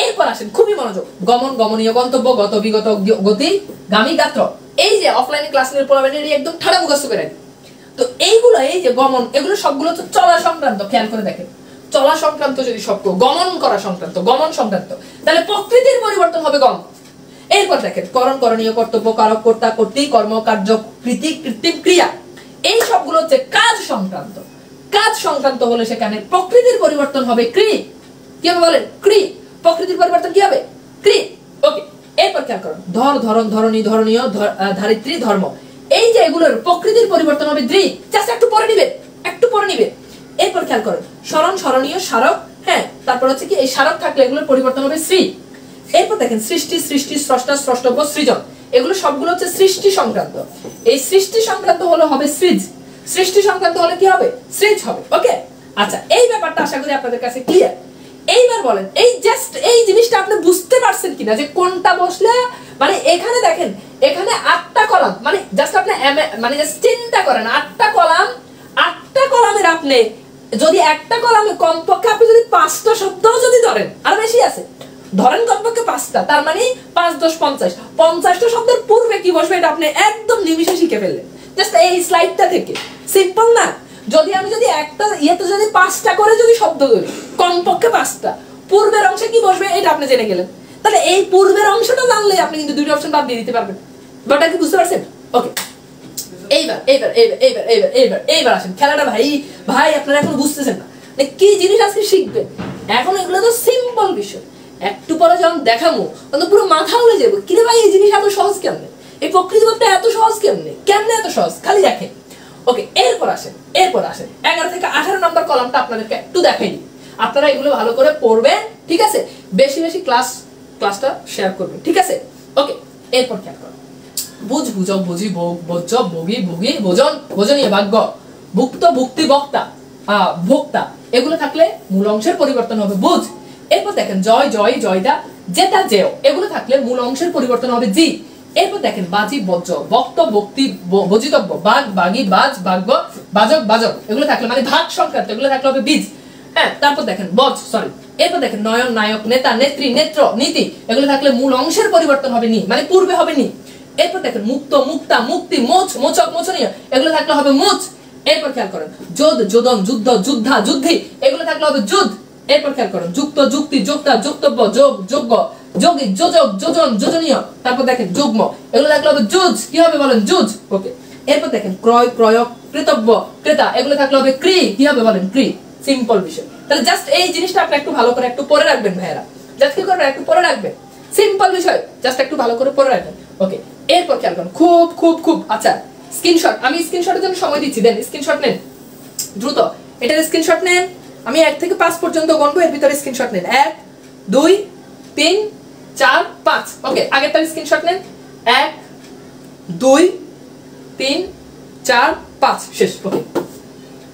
এরপর আসেন খুবই মনোযোগ। গমন, গমনীয়, গন্তব্য, গত, বিগত, গতি, গামী, গাত্র, এই যে অফলাইনে ক্লাস নিয়ে পড়াবেন একদম ঠাড়া মুখস্থ করে। তো এইগুলো, এই যে গমন, এগুলো সবগুলো তো চলা সংক্রান্ত। খেয়াল করে দেখেন, চলা সংক্রান্ত যদি সব গমন করা সংক্রান্ত, গমন সংক্রান্ত, তাহলে প্রকৃতির পরিবর্তন হবে গম। এরপর দেখেন করণ, করণীয়, কর্তব্য, কারক, কর্তা, কর্তৃ, কর্ম, কার্য, কৃতি, কৃত্রিম, ক্রিয়া, এই সবগুলো হচ্ছে কাজ সংক্রান্ত। কাজ সংক্রান্ত হলে সেখানে প্রকৃতির পরিবর্তন হবে ক্রি। কি হবে বলেন? ক্রি। প্রকৃতির পরিবর্তন কি হবে? ক্রি। ওকে, এরপর খেয়াল করুন ধর, ধরন, ধরণী, ধরণীয়, ধারিত্রী, ধর্ম, এই যে এগুলোর প্রকৃতির পরিবর্তন হবে দ্রি। জাস্ট একটু পরে নিবে। এরপর খেয়াল করুন স্মরণ, স্মরণীয়, স্মারক, হ্যাঁ, তারপর হচ্ছে কি এই স্মারক থাকলে এগুলোর পরিবর্তন হবে শ্রী। এরপর দেখেন সৃষ্টি, স্রষ্টা, স্রষ্টব্য, সৃজন, এগুলো সবগুলো হচ্ছে সৃষ্টি সংক্রান্ত। এই সৃষ্টি সংক্রান্ত হলে হবে সৃজ। সৃষ্টি সংক্রান্ত হলে কি হবে? সৃজ হবে। ওকে, আচ্ছা, এই ব্যাপারটা আশা করি আপনাদের কাছে ক্লিয়ার। এইবার বলেন এই জাস্ট এই জিনিসটা আপনি বুঝতে পারছেন কিনা যে কোনটা বসলে, মানে এখানে দেখেন এখানে 8টা কলাম, মানে জাস্ট আপনি মানে জাস্ট চিন্তা করেন 8টা কলাম, 8টা কলামের আপনি যদি একটা কলামে কমপক্ষে আপনি যদি 5টা শব্দও যদি ধরেন, আর বেশি আছে ধরেন কমপক্ষে 5টা, তার মানে 5 10 50, 50টা শব্দের পূর্বে কি বসবে এটা আপনি একদম নিমিষে শিখে ফেললেন জাস্ট এই স্লাইডটা থেকে। সিম্পল না? যদি আমি যদি একটা ইয়েতে যদি 5টা করে যদি শব্দ ধরি, কমপক্ষে 5টা, পূর্বের অংশে কি বসবে এটা আপনি জেনে গেলেন। তাহলে এই পূর্বের অংশটা জানলে আপনি কিন্তু দুটো অপশন বাদ দিয়ে দিতে পারবেন। ব্যাপারটা কি বুঝতে পারছেন? ওকে, এইবার আসেন খেলাটা। ভাই আপনারা এখন বুঝতেছেন না কি জিনিস আজকে শিখবেন। এখন এগুলো তো সিম্পল বিষয়, একটু পরে যখন দেখাবো তখন পুরো মাথা উড়ে যাবো, কিরে ভাই এই জিনিস এত সহজ কেমনে, এই প্রকৃতিবদ্ধ এত সহজ কেমনে এত সহজ, খালি দেখেন। ওকে, এরপর আসেন 11 থেকে 18 নম্বর কলামটা আপনাদেরকে একটু দেখাই। আপনারা এগুলো ভালো করে পড়বেন, ঠিক আছে? বেশি বেশি ক্লাসটা শেয়ার করবেন, ঠিক আছে? ওকে, এরপর খেয়াল করুন বুঝ, বুঝক, বুঝি, ভোজ্য, ভোগী, ভোগী, ভোজন, ভোজনীয়, ভাগ্য, ভুক্ত, ভুক্তি, বক্তা, ভোক্তা, এগুলো থাকলে মূল অংশের পরিবর্তন হবে বুঝ। এরপর দেখেন জয়, জয়, জয়দা, জেতা, জেয়, এগুলো থাকলে মূল অংশের পরিবর্তন হবে জি। এরপর দেখেন বাজি, বজ্র, বক্ত, বক্তি, ভোজিতব্য, বাঘ, বাগী, বাজ, ভাগ্য, বাজক, বাজক, এগুলো থাকলে মানে ভাগ সংক্রান্ত, এগুলো থাকলে হবে বীজ। হ্যাঁ, তারপর দেখেন এরপর দেখেন নয়ন, নায়ক, নেতা, নেত্রী, নেত্র, নীতি, এগুলো থাকলে মূল অংশের পরিবর্তন হবে নি, মানে পূর্বে হবে নি। এরপর দেখেন মুক্ত, মুক্তা, মুক্তি, মোচ, মোচক, মোচনীয়, এগুলো থাকলে হবে মোচ। এরপর খেয়াল করেন যোধ, যোদন, যুদ্ধ, যুদ্ধা, যুদ্ধি, এগুলো থাকলে হবে যুদ্ধ। এরপর খেয়াল করেন যুক্ত, যুক্তি, যোক্তা, যোক্তব্য, যোগ, যোগ্য, যোগী, যোজক, যোজন, যোজনীয়, তারপর দেখেন যুগ্ম, এগুলো থাকলে হবে যুজ। কি হবে বলেন? যুজ। ওকে, এরপর দেখেন ক্রয়, ক্রয়ক, ক্রেতব্য, ক্রেতা, এগুলো থাকলে হবে ক্রি। কি হবে বলেন? ক্রি। সিম্পল বিষয়। তাহলে জাস্ট এই জিনিসটা আপনি একটু ভালো করে একটু পড়ে রাখবেন ভাইয়েরা, জাস্ট কি করবেন একটু পড়ে রাখবেন, সিম্পল বিষয়, জাস্ট একটু ভালো করে পড়ে রাখবেন। ওকে, এরপর খেয়াল করুন খুব খুব খুব আচ্ছা স্ক্রিনশট, আমি স্ক্রিনশটের জন্য সময় দিচ্ছি, দেন স্ক্রিনশট নেন দ্রুত, এটার স্ক্রিনশট নেন। আমি 1 থেকে 5 পর্যন্ত গণবো, এর ভিতরে স্ক্রিনশট নেন। 1 2 3 4 5। ওকে, আগেরটার স্ক্রিনশট নেন। 1 2 3 4 5 শেষ। ওকে,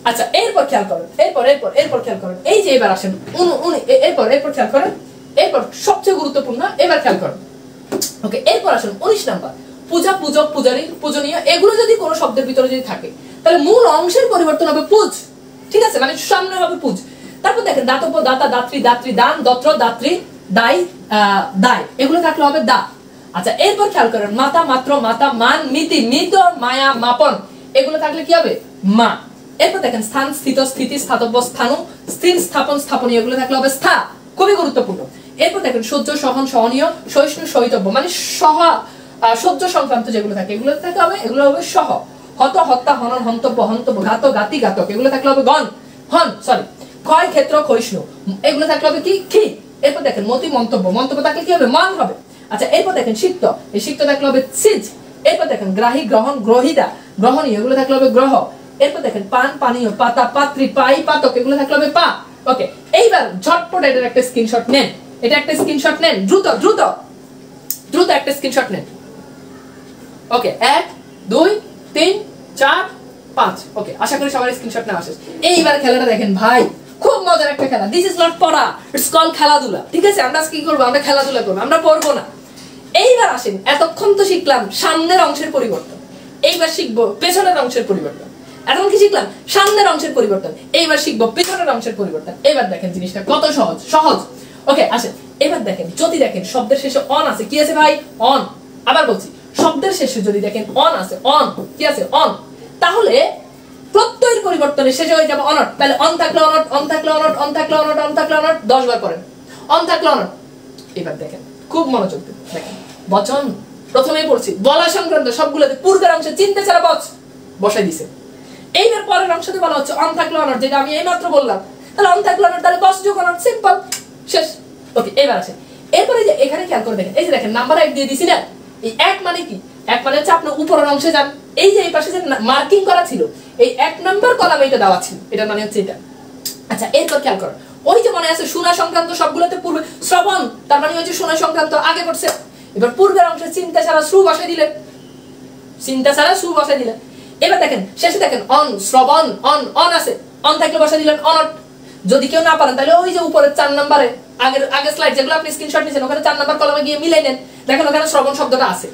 আচ্ছা এরপর খেয়াল করেন, এরপর খেয়াল করেন, এই যে এবার আসেন এরপর খেয়াল করেন, এরপর সবচেয়ে গুরুত্বপূর্ণ, এবার খেয়াল করেন। ওকে, এরপর আসেন 19 নাম্বার পূজা, পূজক, পূজারী, পূজনীয়, এগুলো যদি কোনো শব্দের ভিতরে যদি থাকে তাহলে মূল অংশের পরিবর্তন হবে পূজ। ঠিক আছে, মানে সামনে হবে পূজ। তারপর দেখেন দাতব্য, দাতা, দাত্রী, দাত্রী, দান, দত্র, দাত্রী, দায়, দায়, এগুলো থাকলে হবে দা। আচ্ছা এরপর খেয়াল করেন মাতা, মাত্র, মাতা, মান, মিতি, মিত, মায়া, মাপন, এগুলো থাকলে কি হবে? মা। এরপর দেখেন স্থান, স্থিত, স্থিতি, স্থাতব্য, স্থানু, স্থির, স্থাপন, স্থাপনীয়, এগুলো থাকলে হবে স্থা। খুবই গুরুত্বপূর্ণ। এরপর দেখেন সহ্য, সহন, সহনীয়, সহিষ্ণু, সহিতব্য, মানে সহ্য সংক্রান্ত যেগুলো থাকে এগুলো থাকলে হবে, এগুলো হবে সহ। হত, হত্যা, হনন, হন্তব্য, হন্তব্য, ঘাত, গাতি, ঘাতক, এগুলো থাকলে হবে ক্ষয়, ক্ষেত্র, ক্ষয়িষ্ণু, এগুলো থাকলে হবে কি? খি। এরপর দেখেন মতি, মন্তব্য, মন্তব্য থাকলে কি হবে? মান হবে। আচ্ছা এরপর দেখেন সিক্ত, এই সিক্ত থাকলে হবে সিজ। এরপর দেখেন গ্রাহী, গ্রহণ, গ্রহিতা, গ্রহণীয়, এগুলো থাকলে হবে গ্রহ। এরপর দেখেন পান, পানীয়, পাতা, পাত্রী, পাই, পাতক, এগুলো থাকলে হবে পা। ওকে, এইবার ঝটপট এটার একটা স্ক্রিনশট নেন, এটা একটা স্ক্রিনশট নেন, দ্রুত দ্রুত দ্রুত একটা স্ক্রিনশট নেন। ওকে, 1 2 3 4 5। ওকে, আশা করি সবার স্ক্রিনশট নেওয়া শেষ। এইবার খেলাটা দেখেন ভাই, খুব মজার একটা খেলা। দিস ইজ নট পড়া, ইটস কল খেলাধুলা। ঠিক আছে, আমরা কি করব? আমরা খেলাধুলা করব, আমরা পড়বো না। এইবার আসেন, এতক্ষণ তো শিখলাম সামনের অংশের পরিবর্তন, এইবার শিখবো পেছনের অংশের পরিবর্তন। এখন কি শিখলাম? সামনের অংশের পরিবর্তন। এইবার শিখবো পেছনের অংশের পরিবর্তন। এবার দেখেন জিনিসটা কত সহজ সহজ। ওকে আসেন, এবার দেখেন, যদি দেখেন শব্দের শেষে অন আছে, কি আছে ভাই? অন। আবার বলছি, শব্দের শেষে যদি দেখেন অন আছে, অন, কি আছে? অন। তাহলে প্রত্যয়ের পরিবর্তনে শেষে হয়ে যাবে অনট। তাহলে অন থাকলে অনট, অন থাকলে অনট, অন থাকলে অনট, অন থাকলে অনট, 10 বার করেন। অন থাকলে অনট। এবার দেখেন, খুব মনোযোগ দিন, দেখেন বচন প্রথমেই পড়ছি, বলা সংক্রান্ত সবগুলোতে পূর্বের অংশে চিনতে ছাড়া বসাই দিছে। এইবার পরের অংশতে বলা হচ্ছে অন থাকলে অনট, যেটা আমি এইমাত্র বললাম। তাহলে অন থাকলে অনট, তাহলে বস যোগ অনট, সিম্পল, শেষ। ওকে, এবার আসেন, এরপরে যে এখানে খেয়াল করে দেখেন, এই যে দেখেন নাম্বার 1 দিয়ে দিছি না? এই 1 মানে কি? 1 মানে হচ্ছে আপনি উপরের অংশে যান। এই যে এই পাশে যে মার্কিং করা ছিল, এই 1 নাম্বার কলামে এটা দেওয়া ছিল, এটা মানে হচ্ছে এটা। আচ্ছা, এরপর খেয়াল করো, ওই যে মনে আছে শোনা সংক্রান্ত সবগুলোতে পূর্বে শ্রবণ, তার মানে ওই যে শোনা সংক্রান্ত আগে পড়ছে। এবার পূর্বের অংশে চিন্তা ছাড়া সু বসাই দিলেন, চিন্তা ছাড়া সু বসাই দিলেন। এবার দেখেন শেষে দেখেন অন, শ্রবণ, অন, অন আছে, অন থাকলে বসাই দিলেন অনট। যদি কেউ না পারেন তাহলে ওই যে উপরে 4 নম্বরে আগের স্লাইড যেগুলো আপনি স্ক্রিনশট নিয়েছেন, ওখানে 4 নাম্বার কলমে গিয়ে মিলাই নেন, দেখেন ওখানে শ্রবণ শব্দটা আছে।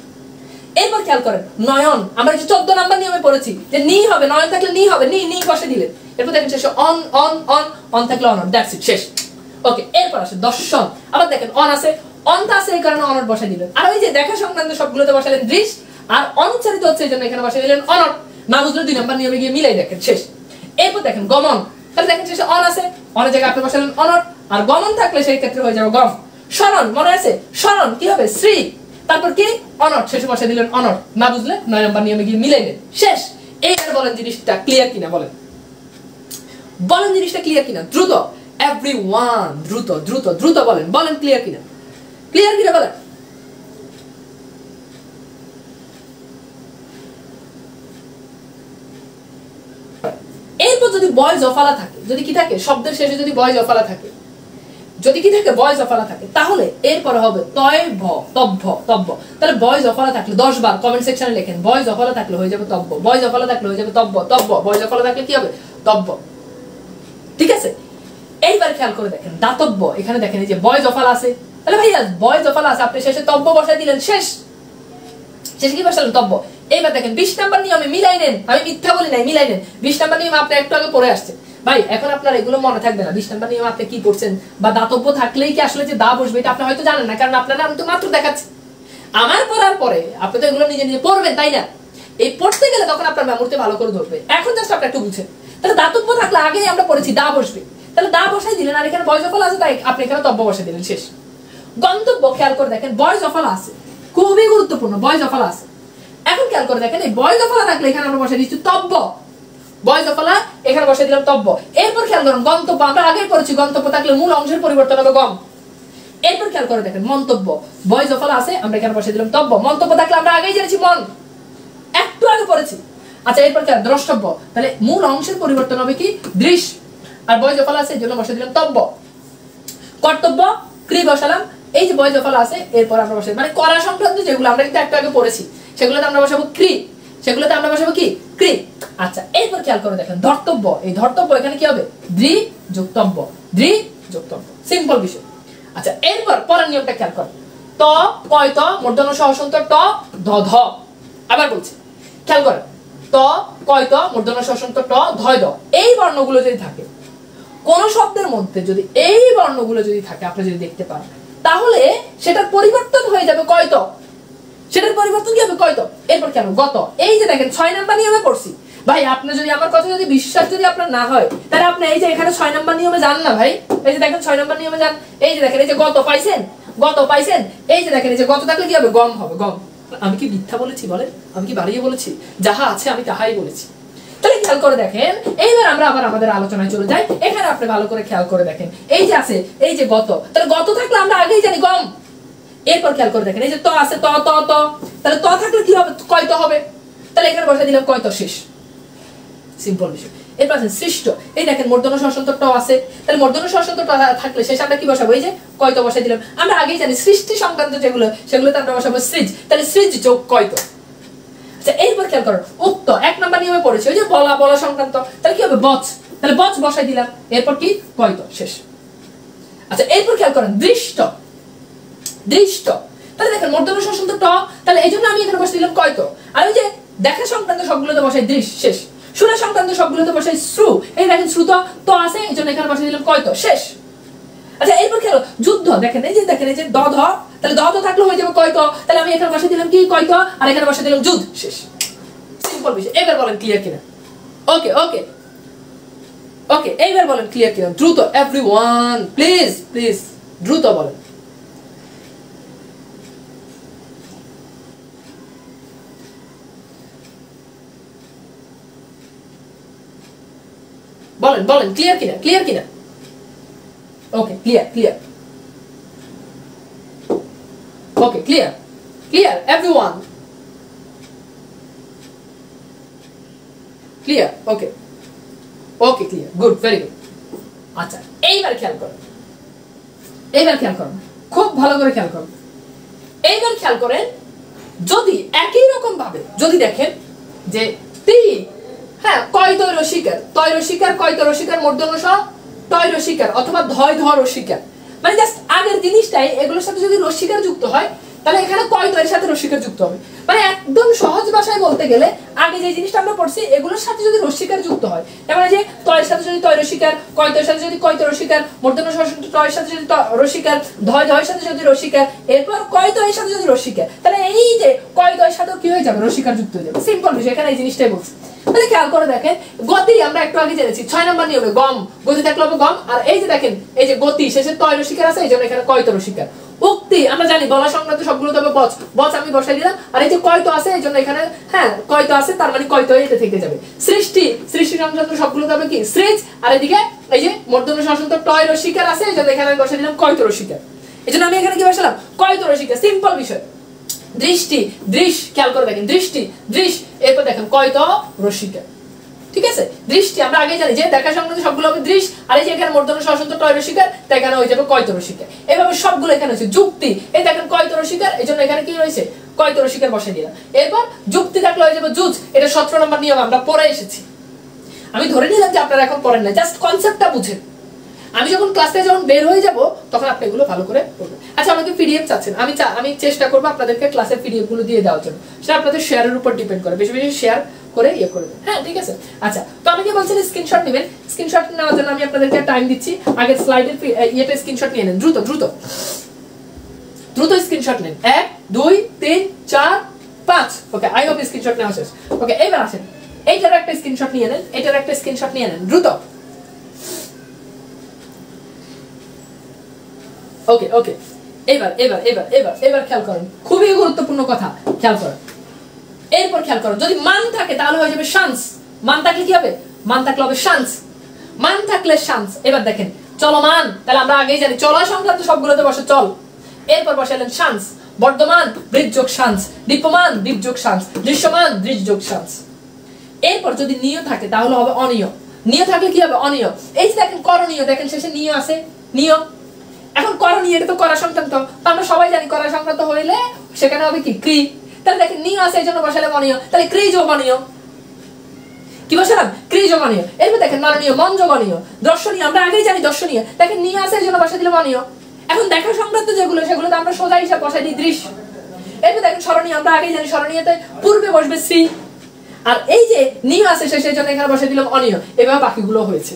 এরপর খেয়াল করেন নয়ন, আমরা যে 14 নাম্বার নিয়মে পড়েছি যে নি হবে, নয়ন থাকলে নি হবে, নি নি বসে দিলেন। এরপর দেখেন শেষে অন, অন, অন, অন থাকলে অনট, দ্যাটস ইট, শেষ। ওকে, এরপর আসে দর্শন। আবার দেখেন অন আছে, অনটা আছে, এই কারণে অনট বসে দিলেন। আর ওই যে দেখা সংক্রান্ত সবগুলোতে বসালেন দৃশ, আর অনুচ্চারিত হচ্ছে এই জন্য এখানে বসে দিলেন অনট। না বুঝলে 2 নাম্বার নিয়মে গিয়ে মিলাই দেখেন, শেষ। এরপর দেখেন গমন, তাহলে দেখেন শেষে অন আছে, অনের জায়গায় আপনি বসালেন অনট, আর গমন থাকলে সেই ক্ষেত্রে হয়ে যাবে গম। শরণ, মনে আছে শরণ কি হবে? শ্রী, তারপর কি? অনট, শেষে বসে দিলেন অনট। না বুঝলে 9 নাম্বার নিয়মে গিয়ে মিলাইলেন, শেষ। এইবার বলেন জিনিসটা ক্লিয়ার কিনা, বলেন বলেন জিনিসটা ক্লিয়ার কিনা, দ্রুত এভরিওয়ান, দ্রুত দ্রুত দ্রুত বলেন, বলেন ক্লিয়ার কিনা, ক্লিয়ার কিনা বলেন। এরপর যদি বয়স অফালা থাকে, যদি কি থাকে? শব্দের শেষে যদি বয়স অফালা থাকে, যদি কি থাকে? বয়স অফালা থাকে, তাহলে এরপরে হবে তয় ভ, তব্য, তব্য। তাহলে বয়স অফালা থাকলে 10 বার কমেন্ট সেকশনে লেখেন, বয়স অফালা থাকলে হয়ে যাবে তব্য, বয়স অফালা থাকলে হয়ে যাবে তব্য, তব্য, বয়স অফালা থাকলে কি হবে? তব্য। ঠিক আছে, এইবার খেয়াল করে দেখেন দাতব্য, এখানে দেখেন এই যে বয়স অফালা আছে, তাহলে ভাইয়া বয়স অফালা আছে, আপনি শেষে তব্য বসাই দিলেন, শেষ। শেষে কি বসালেন? তব্য। এইবার দেখেন 20 নাম্বার নিয়মে মিলাই নেন, আমি মিথ্যা বলি নাই, মিলাই নেন। 20 নাম্বার নিয়ম আপনি একটু আগে পড়ে আসছে ভাই, এখন আপনার এগুলো মনে থাকবে না। 20 নাম্বার নিয়ম আপনি কি পড়ছেন, বা দাতব্য থাকলেই কি আসলে যে দা বসবে এটা আপনি হয়তো জানেন না, কারণ আপনারা আমি তো মাত্র দেখাচ্ছি। আমার পড়ার পরে আপনি তো এগুলো নিজে নিজে পড়বেন, তাই না? এই পড়তে গেলে তখন আপনার মেমোরিতে ভালো করে ধরবে। এখন জাস্ট আপনি একটু বুঝেন, তাহলে দাতব্য থাকলে আগেই আমরা পড়েছি দা বসবে, তাহলে দা বসাই দিলেন, আর এখানে বয়স অফালা আছে তাই আপনি এখানে তব্য বসাই দিলেন, শেষ। গন্তব্য, খেয়াল করে দেখেন বয়স অফালা আছে, খুবই গুরুত্বপূর্ণ, বয়স অফালা আছে। এখন খেয়াল করে দেখেন এই বয়স অফালা থাকলে এখানে আমরা বসাই দিচ্ছি তব্য, বয়স অফালা এখানে বসাই দিলাম তব্য। এরপর খেয়াল করুন গন্তব্য, আমরা আগেই পড়েছি গন্তব্য থাকলে মূল অংশের পরিবর্তন হবে গম। এরপর খেয়াল করে দেখেন মন্তব্য, বয়স অফালা আছে, আমরা এখানে বসাই দিলাম তব্য। মন্তব্য থাকলে আমরা আগেই জেনেছি মন, একটু আগে পড়েছি। আচ্ছা, এরপর খেয়াল দ্রষ্টব্য, তাহলে মূল অংশের পরিবর্তন হবে কি? দৃশ, আর বয়স অফালা আছে এই জন্য বসাই দিলাম তব্য। কর্তব্য, ক্রি বসালাম, এই যে বয়স অফালা আছে এরপর আমরা বসাই, মানে করা সংক্রান্ত যেগুলো আমরা কিন্তু একটু আগে পড়েছি সেগুলোতে আমরা বসাবো ক্রি, সেগুলোতে আমরা বসাবো কি? ক্রি। আচ্ছা, এরপর খেয়াল করে দেখেন ধর্তব্য, এই ধর্তব্য এখানে কি হবে? দ্রি যুক্তব্য, দ্রি যুক্তব্য, সিম্পল বিষয়। আচ্ছা, এরপর পরের নিয়মটা খেয়াল করেন, ত কয় ত মূর্ধন্য সহসন্ত ট ধ ধ। আবার বলছি খেয়াল করেন, ত কয় ত মূর্ধন্য সহসন্ত ট ধয় দ। এই বর্ণগুলো যদি থাকে কোন শব্দের মধ্যে, যদি এই বর্ণগুলো যদি থাকে আপনি যদি দেখতে পান, তাহলে সেটার পরিবর্তন হয়ে যাবে কয় ত, সেটার পরিবর্তন কি হবে? কয় ত। এরপর কেন গত, এই যে দেখেন 6 নাম্বার নিয়মে পড়ছি ভাই, আপনি যদি আমার কথা যদি বিশ্বাস যদি আপনার না হয়, তাহলে আপনি এই যে এখানে 6 নাম্বার নিয়মে যান না ভাই, এই যে দেখেন 6 নাম্বার নিয়মে যান, এই যে দেখেন এই যে গত পাইছেন, গত পাইছেন, এই যে দেখেন এই যে গত থাকলে কি হবে? গম হবে, গম। আমি কি মিথ্যা বলেছি বলেন? আমি কি বাড়িয়ে বলেছি? যাহা আছে আমি তাহাই বলেছি। তাহলে খেয়াল করে দেখেন, এইবার আমরা আবার আমাদের আলোচনায় চলে যাই। এখানে আপনি ভালো করে খেয়াল করে দেখেন, এই যে আছে এই যে গত, তাহলে গত থাকলে আমরা আগেই জানি গম। এরপর খেয়াল করে দেখেন এই যে ত আছে, ত ত ত, তাহলে ত থাকলে কি হবে? কয় ত হবে, তাহলে এখানে বসাই দিলাম কয় ত, শেষ, সিম্পল বিষয়। এরপর আছে সৃষ্ট, এই দেখেন মূর্ধন্য ষষ্ঠন্ত ট আছে, তাহলে মূর্ধন্য ষষ্ঠন্ত ট থাকলে শেষে আমরা কি বসাবো, এই যে কয়তো বসাই দিলাম। আমরা আগেই জানি সৃষ্টি সংক্রান্ত যেগুলো সেগুলোতে আমরা বসাবো সৃজ, তাহলে সৃজ যোগ কয়তো। আচ্ছা এরপর খেয়াল করো উক্ত 1 নম্বর নিয়মে পড়েছে ওই যে বলা বলা সংক্রান্ত, তাহলে কি হবে বচ, তাহলে বচ বসাই দিলাম, এরপর কি কয়তো শেষ। আচ্ছা এরপর খেয়াল করেন দৃষ্ট, দৃষ্ট, তাহলে দেখেন মূর্ধন্য ষষ্ঠন্ত ট, তাহলে এইজন্য আমি এখানে বসাই দিলাম কয়তো। আর ওই যে দেখা সংক্রান্ত সবগুলোতে বসাই দৃশ শেষ, শোনা সংক্রান্ত সবগুলোতে বসাই শ্রু, এই দেখেন শ্রুত তো আছে এইজন্য এখানে বসাই দিলাম কয়তো শেষ। আচ্ছা এরপর খেলো যুদ্ধ, দেখেন এই যে দ ধ, তাহলে দ ধ থাকলে হয়ে যাবে কয়তো, তাহলে আমি এখানে বসাই দিলাম কি কয়তো, আর এখানে বসাই দিলাম যুদ্ধ শেষ। সিম্পল বিষয়, এবার বলেন ক্লিয়ার কিনা। ওকে ওকে ওকে, এইবার বলেন ক্লিয়ার কিনা, দ্রুত এভরিওয়ান প্লিজ প্লিজ দ্রুত বলেন। বলেন বলেন ক্লিয়ার কিনা, ক্লিয়ার কিনা। Okay clear clear, okay clear clear everyone clear, okay okay clear, good very good. আচ্ছা এইবার খেয়াল করুন, এইবার খেয়াল করুন, খুব ভালো করে খেয়াল করুন। এইবার খেয়াল করেন যদি একই রকম ভাবে যদি দেখেন যে তি, হ্যাঁ কয় তৈ রসিকার, তয় রসিকার কয় তৈ রসিকার মূর্ধন্য ষ তয় রসিকার অথবা ধয় ধ রসিকার, মানে জাস্ট আগের জিনিসটাই এগুলোর সাথে যদি রসিকার যুক্ত হয় তাহলে এখানে কয় তয়ের সাথে রসিকার যুক্ত হবে। মানে একদম সহজ ভাষায় বলতে গেলে আগে যে জিনিসটা আমরা পড়ছি এগুলোর সাথে যদি রসিকার যুক্ত হয়, মানে যে তয়ের সাথে যদি তয় রসিকার, কয় তয়ের সাথে যদি কয় তয় রসিকার, মূর্ধন্য ষষ্ঠন্ত টয়ের সাথে যদি রসিকার, ধয় ধয়ের সাথে যদি রসিকার, এরপর কয় তয়ের সাথে যদি রসিকার, তাহলে এই যে কয় তয়ের সাথেও কি হয়ে যাবে রসিকার যুক্ত হয়ে যাবে। সিম্পল বিষয়, এখানে এই জিনিসটাই বলছি। তাহলে খেয়াল করে দেখেন গতি আমরা একটু আগে জেনেছি 6 নম্বর নিয়মে গম, গতি থাকলে হবে গম, আর এই যে দেখেন এই যে গতি শেষে তয় রসিকার আছে এইজন্য এখানে কয় তয় রসিকার। উক্তি আমরা জানি বলা সংক্রান্ত সবগুলো তবে বচ, বচ আমি বসাই দিলাম, আর এই যে কয়তো আছে এইজন্য এখানে হ্যাঁ কয়তো আছে তার মানে কয়তো এটা থেকে যাবে। সৃষ্টি, সৃষ্টি সংক্রান্ত সবগুলো তবে কি সৃজ, আর এদিকে এই যে মূর্ধন্য ষষ্ঠন্ত টয় রসিকার আছে এইজন্য এখানে আমি বসাই দিলাম কয়তো রসিকার, এইজন্য আমি এখানে কি বসালাম কয়তো রসিকার। সিম্পল বিষয়। দৃষ্টি, দৃশ, খেয়াল করে দেখেন দৃষ্টি দৃশ, এরপর দেখেন কয়তো রসিকার, ঠিক আছে। দৃষ্টি আমরা আগে জানি যে দেখা সংক্রান্ত সবগুলো হবে দৃশ, আর এই যে এখানে মূর্ধন্য ষষ্ঠন্ত টয় রসিকার তাই এখানে হয়ে যাবে কয়তো রসিকার। এভাবে সবগুলো এখানে হচ্ছে যুক্তি, এই দেখেন কয়তো রসিকার এইজন্য এখানে কি রয়েছে কয়তো রসিকার বসাই দিলাম। এরপর যুক্তি থাকলে হয়ে যাবে যুজ, এটা 17 নম্বর নিয়ম আমরা পড়ে এসেছি। আমি ধরে নিলাম যে আপনারা এখন পড়েন না, জাস্ট কনসেপ্টটা বুঝেন। আমি যখন ক্লাসে যখন বের হয়ে যাব তখন আপনি এগুলো ভালো করে পড়বেন। আচ্ছা আমাকে পিডিএফ চাচ্ছেন, আমি চেষ্টা করব আপনাদেরকে ক্লাসের পিডিএফ গুলো দিয়ে দেওয়ার জন্য, সেটা আপনাদের শেয়ারের উপর ডিপেন্ড করে, বেশি বেশি শেয়ার করে ইয়ে করে দেন, হ্যাঁ ঠিক আছে। আচ্ছা তো আমি কি বলছেন স্ক্রিনশট নেবেন, স্ক্রিনশট নেওয়ার জন্য আমি আপনাদেরকে টাইম দিচ্ছি, আগের স্লাইডের ইয়েটা স্ক্রিনশট নিয়ে নেন, দ্রুত দ্রুত দ্রুত স্ক্রিনশট নেন, 1 2 3 4 5। ওকে আই হোপ স্ক্রিনশট নেওয়া শেষ। ওকে এবার আসেন এইটার একটা স্ক্রিনশট নিয়ে নেন, এটার একটা স্ক্রিনশট নিয়ে নেন দ্রুত। ওকে ওকে এবার এবার এবার এবার এবার খেয়াল করেন, খুবই গুরুত্বপূর্ণ কথা, খেয়াল করেন। এরপর খেয়াল করো যদি মান থাকে তাহলে হয়ে যাবে শান্স, মান থাকলে কি হবে মান থাকলে হবে শান্স, মান থাকলে শান্স। এবার দেখেন চলমান, তাহলে আমরা আগেই জানি চলা সংক্রান্ত সবগুলোতে বসে চল, এরপর বসালেন শান্স, বর্তমান বৃদ্ধ যোগ শান্স, দীপ্যমান দীপ যোগ শান্স, দৃশ্যমান দৃশ যোগ শান্স। এরপর যদি নিয় থাকে তাহলে হবে অনিয়, নিয় থাকলে কি হবে অনিয়। এই যে দেখেন করণীয়, দেখেন শেষে নিয় আছে, নিয়। এখন করণীয় এটা তো করা সংক্রান্ত, আমরা সবাই জানি করা সংক্রান্ত হইলে সেখানে হবে কি ক্রি, তাহলে দেখেন নিয় আছে এই জন্য বসালে মনীয়, তাহলে ক্রিজমনীয়, কি বসালাম ক্রিজমনীয়। এরপর দেখেন মাননীয় মঞ্জমনীয়, দর্শনীয় আমরা আগেই জানি দর্শনীয়, দেখেন নিয় আছে এই জন্য বসা দিলে মনীয়। এখন দেখা সংক্রান্ত যেগুলো সেগুলো তো আমরা সোজা হিসাব বসাই দিই দৃশ্য। এরপর দেখেন স্মরণীয় আমরা আগেই জানি স্মরণীয়তে পূর্বে বসবে শ্রী, আর এই যে নিয় আছে সেই জন্য এখানে বসাই দিলাম অনিয়। এভাবে বাকিগুলো হয়েছে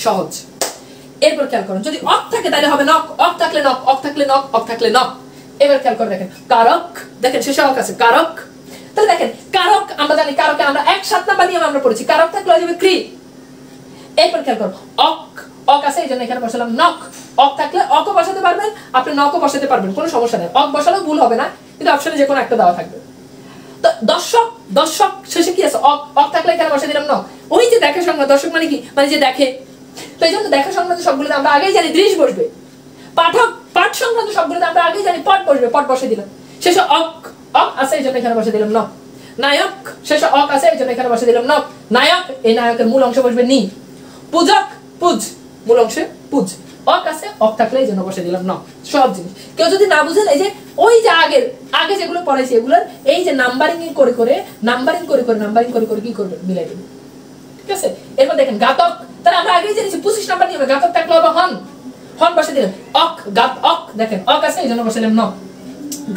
সহজ। এরপর খেয়াল করুন যদি অক থাকে তাহলে হবে নক, অক থাকলে নক, অক থাকলে নক, অক থাকলে নক। এবার খেয়াল করে দেখেন কারক, দেখেন শেষে অক আছে কারক, তাহলে দেখেন কারক আমরা জানি কারকে আমরা 1-7 নাম্বার নিয়ম আমরা পড়েছি, কারক থাকলে হয়ে যাবে ক্রি। এরপর খেয়াল করুন অক, অক আছে এইজন্য এখানে বসালাম নক, অক থাকলে অকও বসাতে পারবেন আপনি নকও বসাতে পারবেন, কোনো সমস্যা নেই, অক বসালেও ভুল হবে না, কিন্তু অপশনে যে কোনো একটা দেওয়া থাকবে। তো দর্শক, দর্শক শেষে কি আছে অক, অক থাকলে এখানে বসা দিলাম নক। ওই যে দেখে সংজ্ঞা, দর্শক মানে কি মানে যে দেখে, তো এই জন্য দেখা সংক্রান্ত সবগুলোতে আমরা আগেই জানি দৃশ বসবে। পাঠক, পাঠ সংক্রান্ত সবগুলোতে আমরা আগেই জানি পট বসবে, পট বসে দিলাম। শেষে অক, অক আছে এই জন্য এখানে বসে দিলাম নক। নায়ক শেষে অক আছে, এই জন্য এখানে বসে দিলাম নক। নায়ক, এই নায়কের মূল অংশ বসবে নি। পূজক, পুজ, মূল অংশে পুজ। অক আছে, অক থাকলে এই জন্য বসে দিলাম নক। সব জিনিস কেউ যদি না বুঝেন, এই যে ওই যে আগে যেগুলো পড়াইছি এগুলোর এই যে নাম্বারিং করে করে কি করবে, মিলাই দেবে। ঠিক আছে, এরপর দেখেন ঘাতক, তাহলে আমরা আগেই জেনেছি 25 নাম্বার নিয়মে ঘাতক থাকলে হবে হন। হন বসে দিলাম অক, গাত অক, দেখেন অক আছে এই জন্য বসালাম নক।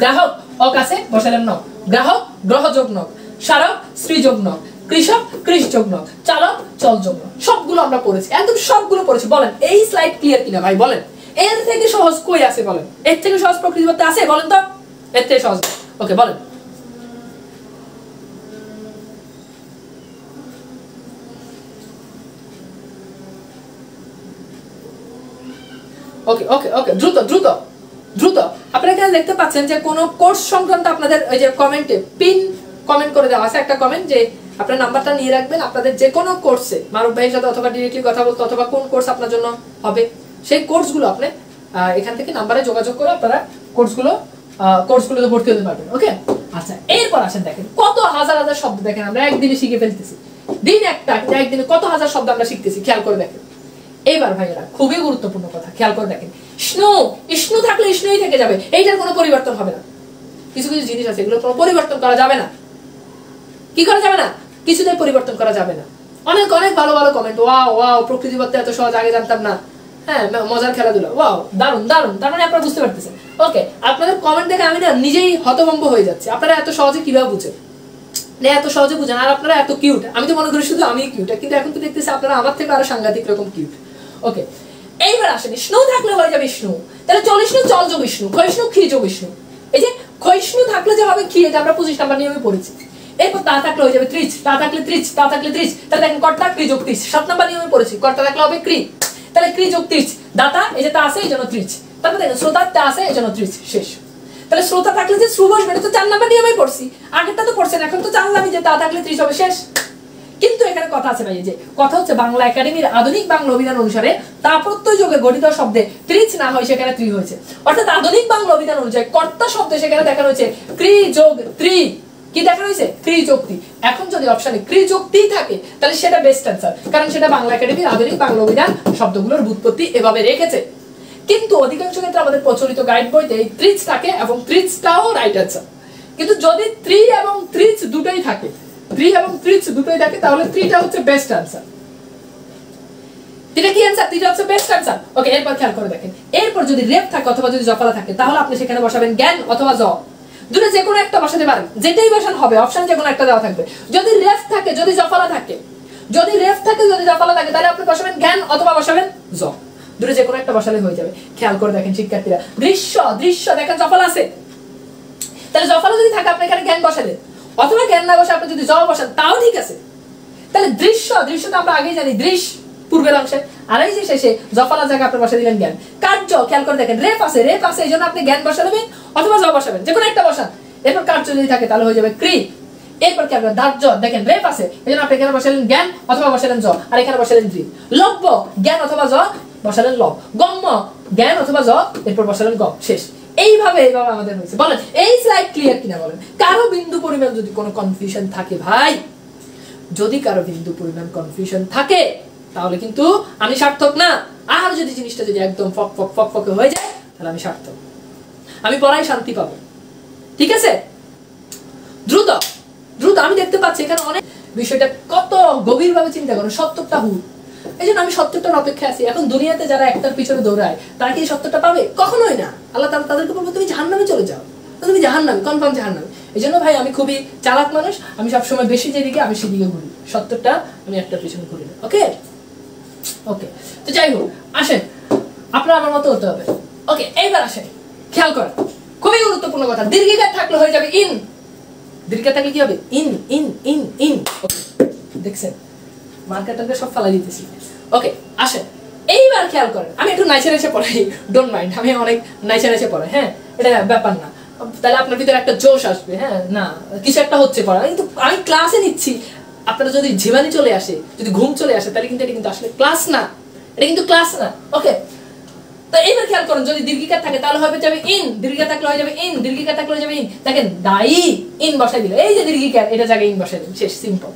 গ্রাহক, অক আছে বসালাম নক। গ্রাহক, গ্রহ যোগ নক। স্মারক, শ্রী যোগ নক। কৃষক, কৃষ যোগ নক। চালক, চল যোগ নক। সবগুলো আমরা পড়েছি, একদম সবগুলো পড়েছি। বলেন এই স্লাইড ক্লিয়ার কিনা ভাই? বলেন এর থেকে সহজ কই আছে? বলেন এর থেকে সহজ প্রকৃতি বলতে আছে? বলেন তো এর থেকে সহজ। ওকে বলেন। ওকে ওকে ওকে, দ্রুত দ্রুত দ্রুত। আপনারা এখানে দেখতে পাচ্ছেন যে কোন কোর্স সংক্রান্ত আপনাদের ওই যে কমেন্টে পিন কমেন্ট করে দেওয়া আছে একটা কমেন্ট, যে আপনার নাম্বারটা নিয়ে রাখবেন, আপনাদের যে কোনো কোর্সে মারুফ ভাইয়ের সাথে অথবা ডিরেক্টলি কথা বলতে অথবা কোন কোর্স আপনার জন্য হবে সেই কোর্সগুলো আপনি এখান থেকে নাম্বারে যোগাযোগ করে আপনারা কোর্সগুলোতে ভর্তি হতে পারবেন। ওকে আচ্ছা, এরপর আসেন দেখেন কত হাজার হাজার শব্দ দেখেন আমরা একদিনে শিখে ফেলতেছি। দিন একটা, একদিনে কত হাজার শব্দ আমরা শিখতেছি, খেয়াল করে দেখেন। এবার ভাইয়েরা খুবই গুরুত্বপূর্ণ কথা, খেয়াল করে দেখেন। ইষ্ণু থাকলে ইষ্ণুই থেকে যাবে, এইটার কোনো পরিবর্তন হবে না। কিছু কিছু জিনিস আছে এগুলো কোনো পরিবর্তন করা যাবে না। কি করা যাবে না? কিছুতেই পরিবর্তন করা যাবে না। অনেক অনেক ভালো ভালো কমেন্ট, ওয়াও ওয়াও প্রকৃতিবত্তা এত সহজ, আগে জানতাম না। হ্যাঁ, মজার খেলাধুলা, ওয়াও দারুন দারুন। তার মানে আপনারা বুঝতে পারতেছেন। ওকে, আপনাদের কমেন্ট দেখে আমি না নিজেই হতভম্ব হয়ে যাচ্ছি। আপনারা এত সহজে কিভাবে বুঝেন, এত সহজে বুঝেন, আর আপনারা এত কিউট। আমি তো মনে করি শুধু আমি কিউট, কিন্তু এখন তো দেখতেছি আপনারা আমার থেকে আরো সাংঘাতিক রকম কিউট। ওকে, এইবার আসেন স্নো থাকলে হয়ে যাবে স্নো, তাহলে চলিষ্ণু চল যোগ স্নো, ক্ষয়িষ্ণু ক্ষী যোগ স্নো। এই যে ক্ষয়িষ্ণু থাকলে যে হবে ক্ষী, এটা আমরা 25 নাম্বার নিয়মে পড়েছি। এরপর তা থাকলে হয়ে যাবে ত্রিচ, তা থাকলে ত্রিচ, তা থাকলে ত্রিচ। তাহলে দেখেন কর্তা ক্রি যোগ ত্রিচ, 7 নাম্বার নিয়মে পড়েছি। কর্তা থাকলে হবে ক্রি, তাহলে ক্রি যোগ ত্রিচ। দাতা, এই যে তা আছে এই জন্য ত্রিচ। তারপর দেখেন শ্রোতা, তা আছে এই জন্য ত্রিচ, শেষ। তাহলে শ্রোতা থাকলে যে শ্রু বসবে, এটা তো 4 নাম্বার নিয়মেই পড়ছি। আগেরটা তো পড়ছেন, এখন তো জানলামই যে তা থাকলে ত্রিচ হবে, শেষ। কিন্তু এখানে কথা আছে ভাই, যে কথা হচ্ছে বাংলা একাডেমির আধুনিক বাংলা অভিধান অনুসারে তা প্রত্যয় যোগে গঠিত শব্দে ত্রিচ না হয় সেখানে ত্রি হয়েছে। অর্থাৎ আধুনিক বাংলা অভিধান অনুযায়ী কর্তা শব্দে সেখানে দেখানো হয়েছে ক্রি যোগ ত্রি। কি দেখানো হয়েছে? ক্রি যোগ ত্রি। এখন যদি অপশনে ক্রি যোগ ত্রি থাকে তাহলে সেটা বেস্ট অ্যান্সার, কারণ সেটা বাংলা একাডেমির আধুনিক বাংলা অভিধান শব্দগুলোর ব্যুৎপত্তি এভাবে রেখেছে। কিন্তু অধিকাংশ ক্ষেত্রে আমাদের প্রচলিত গাইড বইতে এই ত্রিচ থাকে এবং ত্রিচটাও রাইট অ্যান্সার। কিন্তু যদি ত্রি এবং ত্রিচ দুটোই থাকে, ত্রি এবং ত্রিচ দুটোই থাকে, তাহলে ত্রিটা হচ্ছে বেস্ট অ্যান্সার। এটা কি অ্যান্সার? ত্রিটা হচ্ছে বেস্ট অ্যান্সার। ওকে, এরপর খেয়াল করে দেখেন। এরপর যদি রেফ থাকে অথবা যদি জফলা থাকে, তাহলে আপনি সেখানে বসাবেন জ্ঞান অথবা জ, দুটো যে কোনো একটা বসাতে পারেন, যেটাই বসান হবে, অপশন যে কোনো একটা দেওয়া থাকবে। যদি রেফ থাকে, যদি জফলা থাকে, যদি রেফ থাকে, যদি জফলা থাকে, তাহলে আপনি বসাবেন জ্ঞান অথবা বসাবেন জ, দুটো যে কোনো একটা বসালে হয়ে যাবে। খেয়াল করে দেখেন শিক্ষার্থীরা, দৃশ্য, দৃশ্য দেখেন জফলা আছে, তাহলে জফলা যদি থাকে আপনি এখানে জ্ঞান বসালেন, অথবা জ্ঞান না বসে আপনি যদি জ বসান তাও ঠিক আছে। তাহলে দৃশ্য, দৃশ্য তো আমরা আগেই জানি দৃশ্য পূর্বের অংশে, আর এই যে শেষে জফলা জায়গা আপনি বসে দিলেন জ্ঞান। কার্য, খেয়াল করে দেখেন রেফ আছে, রেফ আছে, এই জন্য আপনি জ্ঞান বসাবেন অথবা জ বসাবেন, যে কোনো একটা বসান। এরপর কার্য যদি থাকে তাহলে হয়ে যাবে ক্রি। এরপর কি আপনার দার্য, দেখেন রেফ আছে, এই জন্য আপনি এখানে বসালেন জ্ঞান অথবা বসালেন জ, আর এখানে বসালেন ক্রি। লব্য, জ্ঞান অথবা জ বসালেন লব। গম্য, জ্ঞান অথবা জ, এরপর বসালেন গম, শেষ। এইভাবে আমাদের হয়েছে। বলেন এই স্লাইড ক্লিয়ার কিনা বলেন? কারো বিন্দু পরিমাণ যদি কোনো কনফিউশন থাকে ভাই, যদি কারো বিন্দু পরিমাণ কনফিউশন থাকে তাহলে কিন্তু আমি সার্থক না। আর যদি জিনিসটা যদি একদম ফক ফক ফক ফক হয়ে যায় তাহলে আমি সার্থক, আমি পড়াই শান্তি পাবো। ঠিক আছে, দ্রুত দ্রুত। আমি দেখতে পাচ্ছি এখানে অনেক বিষয়টা কত গভীরভাবে চিন্তা করো, সত্যটা হুট। এই জন্য আমি সত্যটার অপেক্ষা আছি। এখন দুনিয়াতে যারা একটার পিছনে দৌড়ায় তারা কি সত্যটা পাবে? কখনোই না। আল্লাহ তাআলা তাদেরকে বলবো তুমি জাহান্নামে চলে যাও, তুমি জাহান্নামে, কনফার্ম জাহান্নামে। এই জন্য ভাই আমি খুবই চালাক মানুষ, আমি সবসময় বেশি যেদিকে আমি সেদিকে ঘুরি, সত্যটা আমি একটার পিছনে ঘুরি না। ওকে ওকে, তো যাই হোক, আসেন আপনারা আমার মতো হতে হবে। ওকে, এইবার আসেন, খেয়াল করেন খুবই গুরুত্বপূর্ণ কথা। দীর্ঘিকার থাকলে হয়ে যাবে ইন, দীর্ঘিকার থাকলে কি হবে? In in in in. দেখছেন মার্কেটারকে সব ফালাই দিতেছি। ওকে, আসেন এইবার খেয়াল করেন। আমি একটু নাইচে নাইচে পড়াই, ডোন্ট মাইন্ড, আমি অনেক নাইচে নাইচে পড়াই, হ্যাঁ এটা ব্যাপার না। তাহলে আপনার ভিতরে একটা জোশ আসবে, হ্যাঁ না কিছু একটা হচ্ছে পড়া, কিন্তু আমি ক্লাসে নিচ্ছি। আপনারা যদি ঝিমানি চলে আসে, যদি ঘুম চলে আসে, তাহলে কিন্তু এটা কিন্তু আসলে ক্লাস না, এটা কিন্তু ক্লাস না। ওকে, তো এইবার খেয়াল করুন, যদি দীর্ঘিকার থাকে তাহলে হবে যাবে ইন, দীর্ঘিকার থাকলে হয়ে যাবে ইন, দীর্ঘিকার থাকলে হয়ে যাবে ইন। দেখেন দাই ইন বসাই দিল, এই যে দীর্ঘিকার এটা জায়গায় ইন বসাই দিল, শেষ, সিম্পল।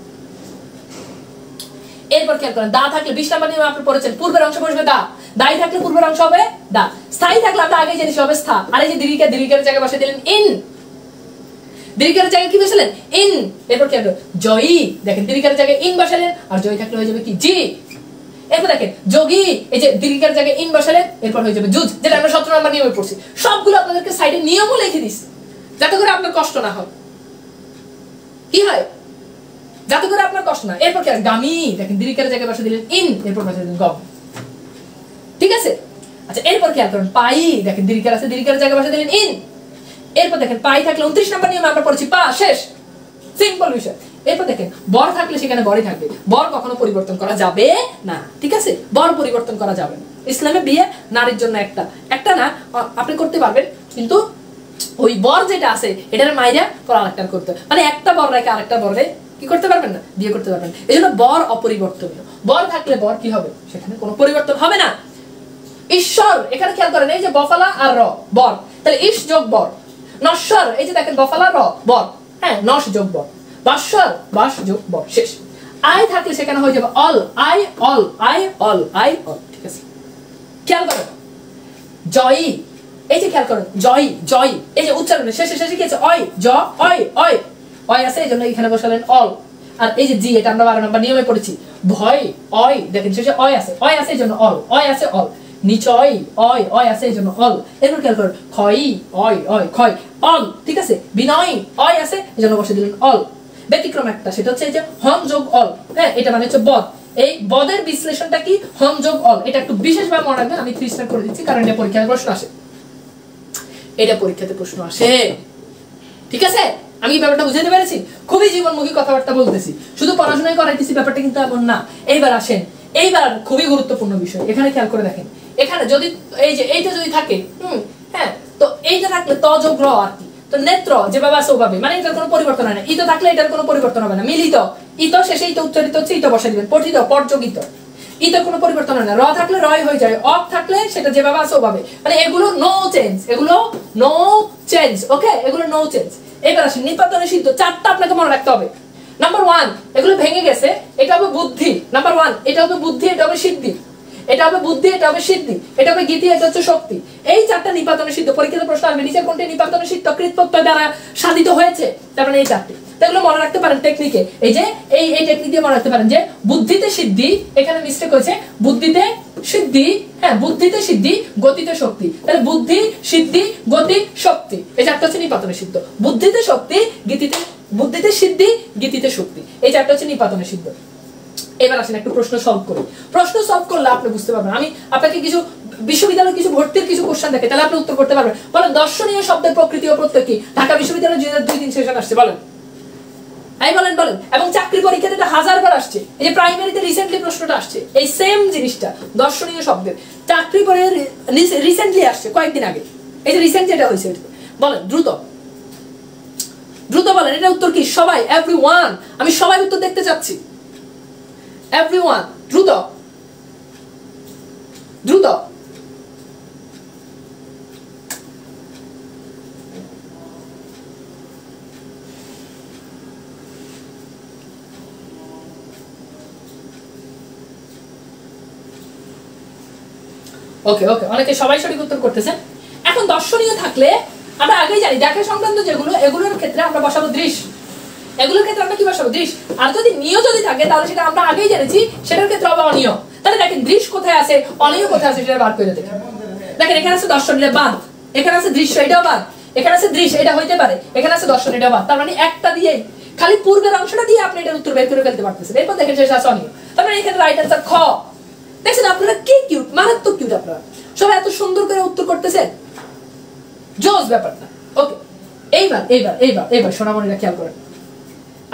এরপর খেয়াল করেন, দা থাকলে 20 নাম্বার নিয়ম আপনি পড়েছেন, পূর্বের অংশ বসবে দা, দাই থাকলে পূর্বের অংশ হবে দা, স্থায়ী থাকলে আমরা আগে জেনেছি হবে স্থা। আর এই যে দীর্ঘিকার, দীর্ঘিকার জায়গায় বসাই দিলেন ইন, দীর্ঘিকার জায়গায় কি বসালেন ইন। এরপর খেয়াল করুন জয়ী, দেখেন দীর্ঘিকার জায়গায় ইন বসালেন, আর জয়ী থাকলে হয়ে যাবে কি জি। এরপর দেখেন যোগী, এই যে দীর্ঘিকার জায়গায় ইন বসালেন, এরপর হয়ে যাবে জুজ, যেটা আমরা 17 নাম্বার নিয়মে পড়ছি। সবগুলো আপনাদেরকে সাইডে নিয়মও লিখে দিচ্ছি যাতে করে আপনার কষ্ট না হয়। কি হয়? যাতে করে আপনার কষ্ট না। এরপর কি গামী, দেখেন দীর্ঘিকার জায়গায় বসে দিলেন ইন, এরপর বসে দিলেন গম। ঠিক আছে? আচ্ছা এরপর খেয়াল করুন পাই, দেখেন দীর্ঘিকার আছে, দীর্ঘিকার জায়গায় বসে দিলেন ইন। এরপর দেখেন পাই থাকলে 29 নাম্বার নিয়মে আমরা পড়েছি পা, শেষ, সিম্পল বিষয়। এরপর দেখেন বর থাকলে সেখানে বরই থাকবে, বর কখনো পরিবর্তন করা যাবে না। ঠিক আছে? বর পরিবর্তন করা যাবে না। ইসলামে বিয়ে নারীর জন্য একটা না, আপনি করতে পারবেন, কিন্তু ওই বর যেটা আছে এটার মাইরা করা আরেকটা করতে, মানে একটা বর রেখে আরেকটা বরে কি করতে পারবেন না, বিয়ে করতে পারবেন। এজন্য বর অপরিবর্তনীয়। বর থাকলে বর কি হবে, সেখানে কোনো পরিবর্তন হবে না। ঈশ্বর, এখানে খেয়াল করেন এই যে বফালা আর র বর, তাহলে ইশ যোগ বর। নশ্বর, এই যে দেখেন বফালা র বর, হ্যাঁ নশ যোগ বর। বাশ্বর, বাস যোগ বর, শেষ। আই থাকলে সেখানে হয়ে যাবে all, I all, I all, I all. ঠিক আছে? খেয়াল করেন জয়ী, এই যে খেয়াল করেন জয়ী, জয়ী, এই যে উচ্চারণে শেষে শেষে কি আছে অয়, জ অয়, অয় অয় আছে, এই জন্য এখানে বসালেন অল। আর এই যে জি, এটা আমরা 12 নাম্বার নিয়মে পড়েছি। ভয়, অয়, দেখেন শেষে অয় আছে, অয় আছে এই জন্য অল, অয় আছে অল। নিচয়, অয়, অয় আছে এই জন্য অল। এরপর খেয়াল করুন ক্ষয়, অয়, অয়, ক্ষয়, অল। ঠিক আছে? বিনয়, অয় আছে এই জন্য বসে দিলেন অল। ব্যতিক্রম একটা, সেটা হচ্ছে এই যে হম যোগ অল, হ্যাঁ এটা মানে হচ্ছে বদ। এই বদের বিশ্লেষণটা কি, হম যোগ অল। এটা একটু বিশেষভাবে মনে রাখবেন, আমি 3 স্টার করে দিচ্ছি কারণ এটা পরীক্ষায় প্রশ্ন আসে, এটা পরীক্ষাতে প্রশ্ন আসে। ঠিক আছে? আমি ব্যাপারটা বুঝাতে পেরেছি? খুবই জীবনমুখী কথাবার্তা বলতেছি, শুধু পড়াশোনায় করাইতেছি ব্যাপারটা কিন্তু এমন না। এইবার আসেন, এইবার খুবই গুরুত্বপূর্ণ বিষয়, এখানে খেয়াল করে দেখেন। এখানে যদি এই যে এইটা যদি থাকে, হ্যাঁ, তো এইটা থাকলে ত যোগ র আর কি, তো নেত্র যেভাবে আছে ওভাবে, মানে এটার কোনো পরিবর্তন হয় না। ইতো থাকলে এটার কোনো পরিবর্তন হবে না। মিলিত, ইতো শেষে ইতো উচ্চারিত হচ্ছে, ইতো বসাই দিবেন। পঠিত, পরযোগিত, ইতোর কোনো পরিবর্তন হয় না। র থাকলে রয় হয়ে যায়, অফ থাকলে সেটা যেভাবে আছে ওভাবে, মানে এগুলো নো চেঞ্জ, এগুলো নো চেঞ্জ। ওকে, এগুলো নো চেঞ্জ। এবার আসেন নিপাতনে সিদ্ধ, 4টা আপনাকে মনে রাখতে হবে। নাম্বার 1, এগুলো ভেঙে গেছে, এটা হবে বুদ্ধি। নাম্বার 1, এটা হবে বুদ্ধি, এটা হবে সিদ্ধি, এটা হবে বুদ্ধি, এটা হবে সিদ্ধি, এটা হবে গীতি, এটা হচ্ছে শক্তি। এই 4টা নিপাতনে সিদ্ধ। পরীক্ষাতে প্রশ্ন আসবে নিচের কোনটি নিপাতনে সিদ্ধ কৃত প্রত্যয় দ্বারা সাধিত হয়েছে, তার মানে এই 4টি। এগুলো মনে রাখতে পারেন টেকনিকে, এই যে এই টেকনিক দিয়ে মনে রাখতে পারেন যে বুদ্ধিতে সিদ্ধি, এখানে মিস্টেক হয়েছে, বুদ্ধিতে সিদ্ধি, হ্যাঁ বুদ্ধিতে সিদ্ধি, গতিতে শক্তি। তাহলে বুদ্ধি, সিদ্ধি, গতি, শক্তি, এই 4টা হচ্ছে নিপাতনে সিদ্ধ। বুদ্ধিতে শক্তি, গীতিতে, বুদ্ধিতে সিদ্ধি, গীতিতে শক্তি, এই 4টা হচ্ছে নিপাতনে সিদ্ধ। এবার আসেন একটু প্রশ্ন সলভ করি। প্রশ্ন সলভ করলে আপনি বুঝতে পারবেন। আমি আপনাকে কিছু বিশ্ববিদ্যালয়ের কিছু ভর্তির কিছু কোশ্চেন দেখে, তাহলে আপনি উত্তর করতে পারবেন। বলেন দর্শনীয় শব্দের প্রকৃতি ও প্রত্যয় কি? ঢাকা বিশ্ববিদ্যালয়ে 2002-3 সেশন আসছে, বলেন। এই বলেন বলেন। এবং চাকরি পরীক্ষাতে এটা 1000 বার আসছে। এই যে প্রাইমারিতে রিসেন্টলি প্রশ্নটা আসছে, এই সেম জিনিসটা দর্শনীয় শব্দের চাকরি পরে রিসেন্টলি আসছে, কয়েকদিন আগে। এই যে রিসেন্ট যেটা হয়েছে, বলেন দ্রুত দ্রুত বলেন, এটা উত্তর কি? সবাই, এভরিওয়ান, আমি সবাই উত্তর দেখতে চাচ্ছি। এভরিওয়ান, দ্রুত দ্রুত। ওকে ওকে, অনেকে সবাই সঠিক উত্তর করতেছেন। এখন দর্শনীয় থাকলে আমরা আগেই জানি দেখা সংক্রান্ত যেগুলো, এগুলোর ক্ষেত্রে আমরা বসাবো দৃশ্য, এগুলোর ক্ষেত্রে আমরা কি বসাবো? দৃশ্য। আর যদি নিয় যদি থাকে তাহলে সেটা আমরা আগেই জেনেছি, সেটার ক্ষেত্রে হবে অনিয়। তাহলে দেখেন দৃশ্য কোথায় আছে, অনিয় কোথায় আছে, সেটা বার করে দেখেন। দেখেন এখানে আছে দর্শনীয় বাদ, এখানে আছে দৃশ্য, এটাও বাদ, এখানে আছে দৃশ্য, এটা হইতে পারে, এখানে আছে দর্শন, এটাও বাদ। তার মানে একটা দিয়ে, খালি পূর্বের অংশটা দিয়ে আপনি এটার উত্তর বের করে ফেলতে পারতেছেন। এরপর দেখেন শেষ আছে অনিয়। তার মানে এখানে রাইট আনসার খ। দেখছেন আপনারা কি কিউট, মারাত্মক কিউট, আপনারা সবাই এত সুন্দর করে উত্তর করতেছেন, জোস ব্যাপারটা। ওকে, এইবার এইবার এইবার এইবার সোনামণিরা খেয়াল করেন।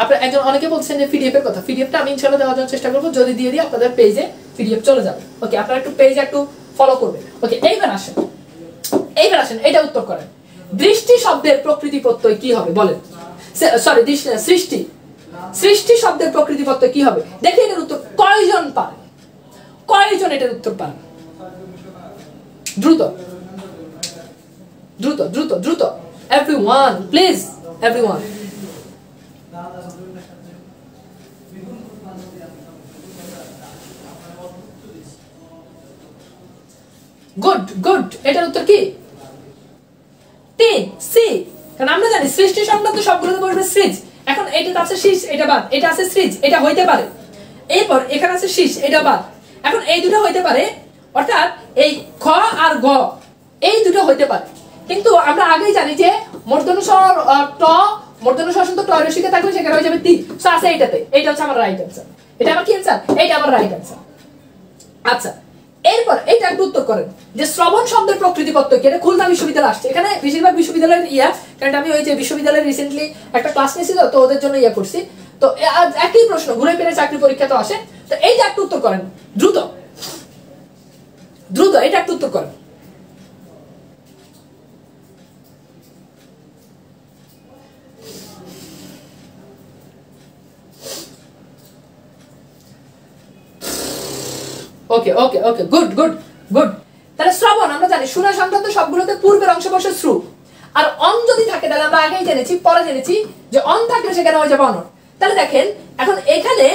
আপনারা একজন অনেকে বলছেন যে পিডিএফ এর কথা, পিডিএফটা আমি ইনশাআল্লাহ দেওয়ার জন্য চেষ্টা করব, যদি দিয়ে দিই আপনাদের পেজে পিডিএফ চলে যাবে। ওকে, আপনারা একটু পেজে একটু ফলো করবেন। ওকে, এইবার আসেন, এইবার আসেন, এটা উত্তর করেন। দৃষ্টি শব্দের প্রকৃতি প্রত্যয় কি হবে বলেন? সরি, দৃষ্টি না, সৃষ্টি। সৃষ্টি শব্দের প্রকৃতি প্রত্যয় কি হবে? দেখি এটার উত্তর কয়জন পারে, কয়জন এটার উত্তর পারে। দ্রুত দ্রুত দ্রুত দ্রুত, everyone please, everyone. Good good, এটার উত্তর কি? 3 সি। কারণ আমরা জানি সৃষ্টি সংক্রান্ত সবগুলোতে বসবে সৃজ। এখন এটা আছে শীষ, এটা বাদ, এটা আছে সৃজ, এটা হইতে পারে। এরপর এখানে আছে শীষ, এটা বাদ। এখন এই দুটো হইতে পারে, অর্থাৎ এই খ আর গ এই দুটো হইতে পারে। কিন্তু আমরা আগেই জানি যে মূর্ধন্য স্বর ট, মূর্ধন্য স্বর শুদ্ধ ট রসিকে থাকলে সেখানে হয়ে যাবে তি। সো আছে এইটাতে, এইটা হচ্ছে আমার রাইট आंसर। এটা আমার কি आंसर? এইটা আমার রাইট आंसर। আচ্ছা, এরপর এইটা একটু উত্তর করেন যে শ্রবণ শব্দের প্রকৃতিপত্ত কি? এটা খুলনা বিশ্ববিদ্যালয় আসছে। এখানে বেশিরভাগ বিশ্ববিদ্যালয়ের কারণ আমি ওই যে বিশ্ববিদ্যালয়ে রিসেন্টলি একটা ক্লাস নিয়েছি, তো ওদের জন্য করছি। তো একই প্রশ্ন ঘুরে ফিরে চাকরি পরীক্ষা তো আসে। তো এইটা একটু উত্তর করেন দ্রুত দ্রুত, এটা একটু উত্তর করেন। ওকে ওকে ওকে, গুড গুড গুড। তাহলে শ্রবণ আমরা জানি শোনা সংক্রান্ত সবগুলোতে পূর্বের অংশ বসে শ্রু, আর অন যদি থাকে তাহলে আমরা আগেই জেনেছি, পরে জেনেছি যে অন থাকলে সেখানে হয়ে যাবে অনট। তাহলে দেখেন এখন এখানে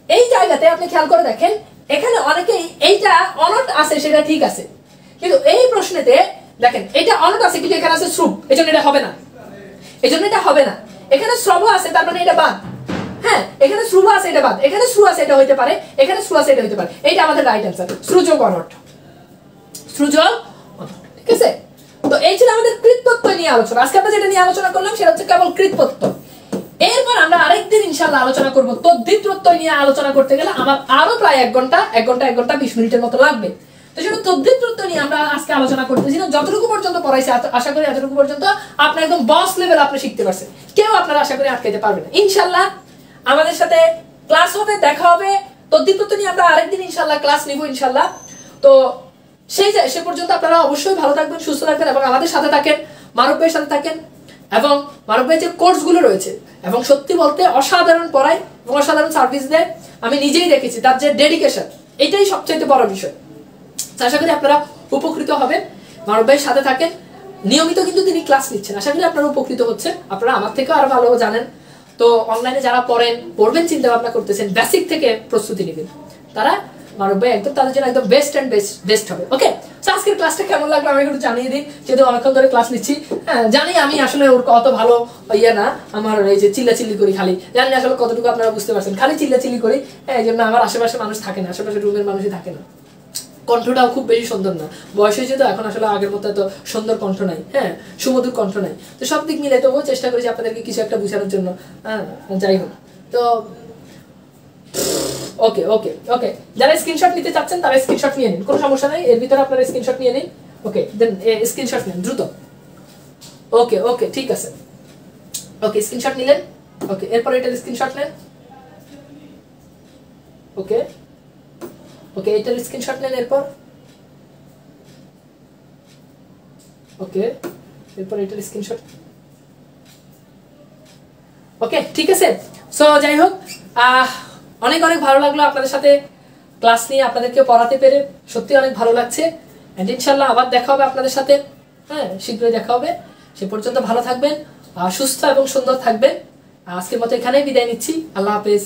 এই জায়গাতে আপনি খেয়াল করে দেখেন, এখানে অনেকেই এইটা অনট আছে সেটা ঠিক আছে, কিন্তু এই প্রশ্নেতে দেখেন এটা অনট আছে কিন্তু এখানে আছে শ্রু, এজন্য এটা হবে না, এজন্য এটা হবে না। এখানে শ্রব আছে তার মানে এটা বাদ। হ্যাঁ, এখানে শ্রুভ আছে এটা বাদ, এখানে শ্রু আছে এটা হইতে পারে, এখানে শ্রু আছে এটা হইতে পারে। এইটা আমাদের রাইট आंसर, শ্রুযোগ অনট, শ্রুযোগ অনট। ঠিক আছে? তো এই ছিল আমাদের কৃৎপ্রত্যয় নিয়ে আলোচনা। আজকে আমরা যেটা নিয়ে আলোচনা করলাম সেটা হচ্ছে কেবল কৃৎপ্রত্যয়। এরপর আমরা আরেকদিন ইনশাআল্লাহ আলোচনা করব তদ্ধিত প্রত্যয় নিয়ে। আলোচনা করতে গেলে আমার আরো প্রায় 1 ঘন্টা 20 মিনিটের মতো লাগবে। তো সেটা তদ্ধিত প্রত্যয় নিয়ে আমরা আজকে আলোচনা করতেছি না। যতটুকু পর্যন্ত পড়াইছি আশা করি এতটুকু পর্যন্ত আপনি একদম বস লেভেল আপনি শিখতে পারছেন। কেউ আপনারা আশা করি আটকাইতে পারবে না। ইনশাআল্লাহ আমাদের সাথে ক্লাস হবে, দেখা হবে। তদ্ধিত প্রত্যয় নিয়ে আমরা আরেকদিন ইনশাআল্লাহ ক্লাস নিব ইনশাআল্লাহ। তো সে পর্যন্ত আপনারা অবশ্যই ভালো থাকবেন, সুস্থ থাকবেন এবং আমাদের সাথে থাকেন, মারুফ ভাইয়ের সাথে থাকেন। এবং মারুফ ভাই যে কোর্সগুলো রয়েছে এবং সত্যি বলতে অসাধারণ পড়ায় এবং অসাধারণ সার্ভিস দেয়, আমি নিজেই দেখেছি। তার যে ডেডিকেশন, এটাই সবচেয়ে বড় বিষয়। আশা করি আপনারা উপকৃত হবেন। মারুফ ভাইয়ের সাথে থাকেন, নিয়মিত কিন্তু তিনি ক্লাস নিচ্ছেন। আশা করি আপনারা উপকৃত হচ্ছেন। আপনারা আমার থেকেও আরো ভালো জানেন। তো অনলাইনে যারা পড়বেন চিন্তা ভাবনা করতেছেন, বেসিক থেকে প্রস্তুতি নেবেন, তারা মারুফ ভাই একদম তাদের জন্য একদম বেস্ট এন্ড বেস্ট হবে। ওকে, তো আজকের ক্লাসটা কেমন লাগলো আমি একটু জানিয়ে দিই, যেহেতু অনেকক্ষণ ধরে ক্লাস নিচ্ছি। হ্যাঁ, জানি আমি আসলে ওর অত ভালো না, আমার এই যে চিল্লাচিল্লি করি খালি, জানি আসলে কতটুকু আপনারা বুঝতে পারছেন। খালি চিল্লাচিল্লি করি, এই জন্য আমার আশেপাশে মানুষ থাকে না, আশেপাশে রুমের মানুষই থাকে না। কণ্ঠটাও খুব বেশি সুন্দর না, বয়স হয়েছে তো এখন আসলে আগের মতো এত সুন্দর কণ্ঠ নাই। হ্যাঁ, সুমধুর কণ্ঠ নাই। তো সব দিক মিলে তবুও চেষ্টা করেছি আপনাদেরকে কিছু একটা বোঝানোর জন্য। হ্যাঁ, যাই হোক। তো ওকে ওকে ওকে, যারা স্ক্রিনশট নিতে চাচ্ছেন তারা স্ক্রিনশট নিয়ে নিন, কোনো সমস্যা নাই। এর ভিতরে আপনারা স্ক্রিনশট নিয়ে নিন। ওকে, দেন স্ক্রিনশট নিন দ্রুত। ওকে ওকে, ঠিক আছে। ওকে, স্ক্রিনশট নিলেন। ওকে, এরপর এটার স্ক্রিনশট নেন। ওকে ওকে, এটার স্ক্রিনশট নেন এরপর। ওকে, এরপর এটার স্ক্রিনশট। ওকে, ঠিক আছে। সো যাই হোক, অনেক অনেক ভালো লাগলো আপনাদের সাথে ক্লাস নিয়ে আপনাদেরকে পড়াতে পেরে, সত্যি অনেক ভালো লাগছে। এন্ড ইনশাআল্লাহ আবার দেখা হবে আপনাদের সাথে। হ্যাঁ, শীঘ্রই দেখা হবে। সে পর্যন্ত ভালো থাকবেন, সুস্থ এবং সুন্দর থাকবেন। আজকের মতো এখানেই বিদায় নিচ্ছি। আল্লাহ হাফেজ।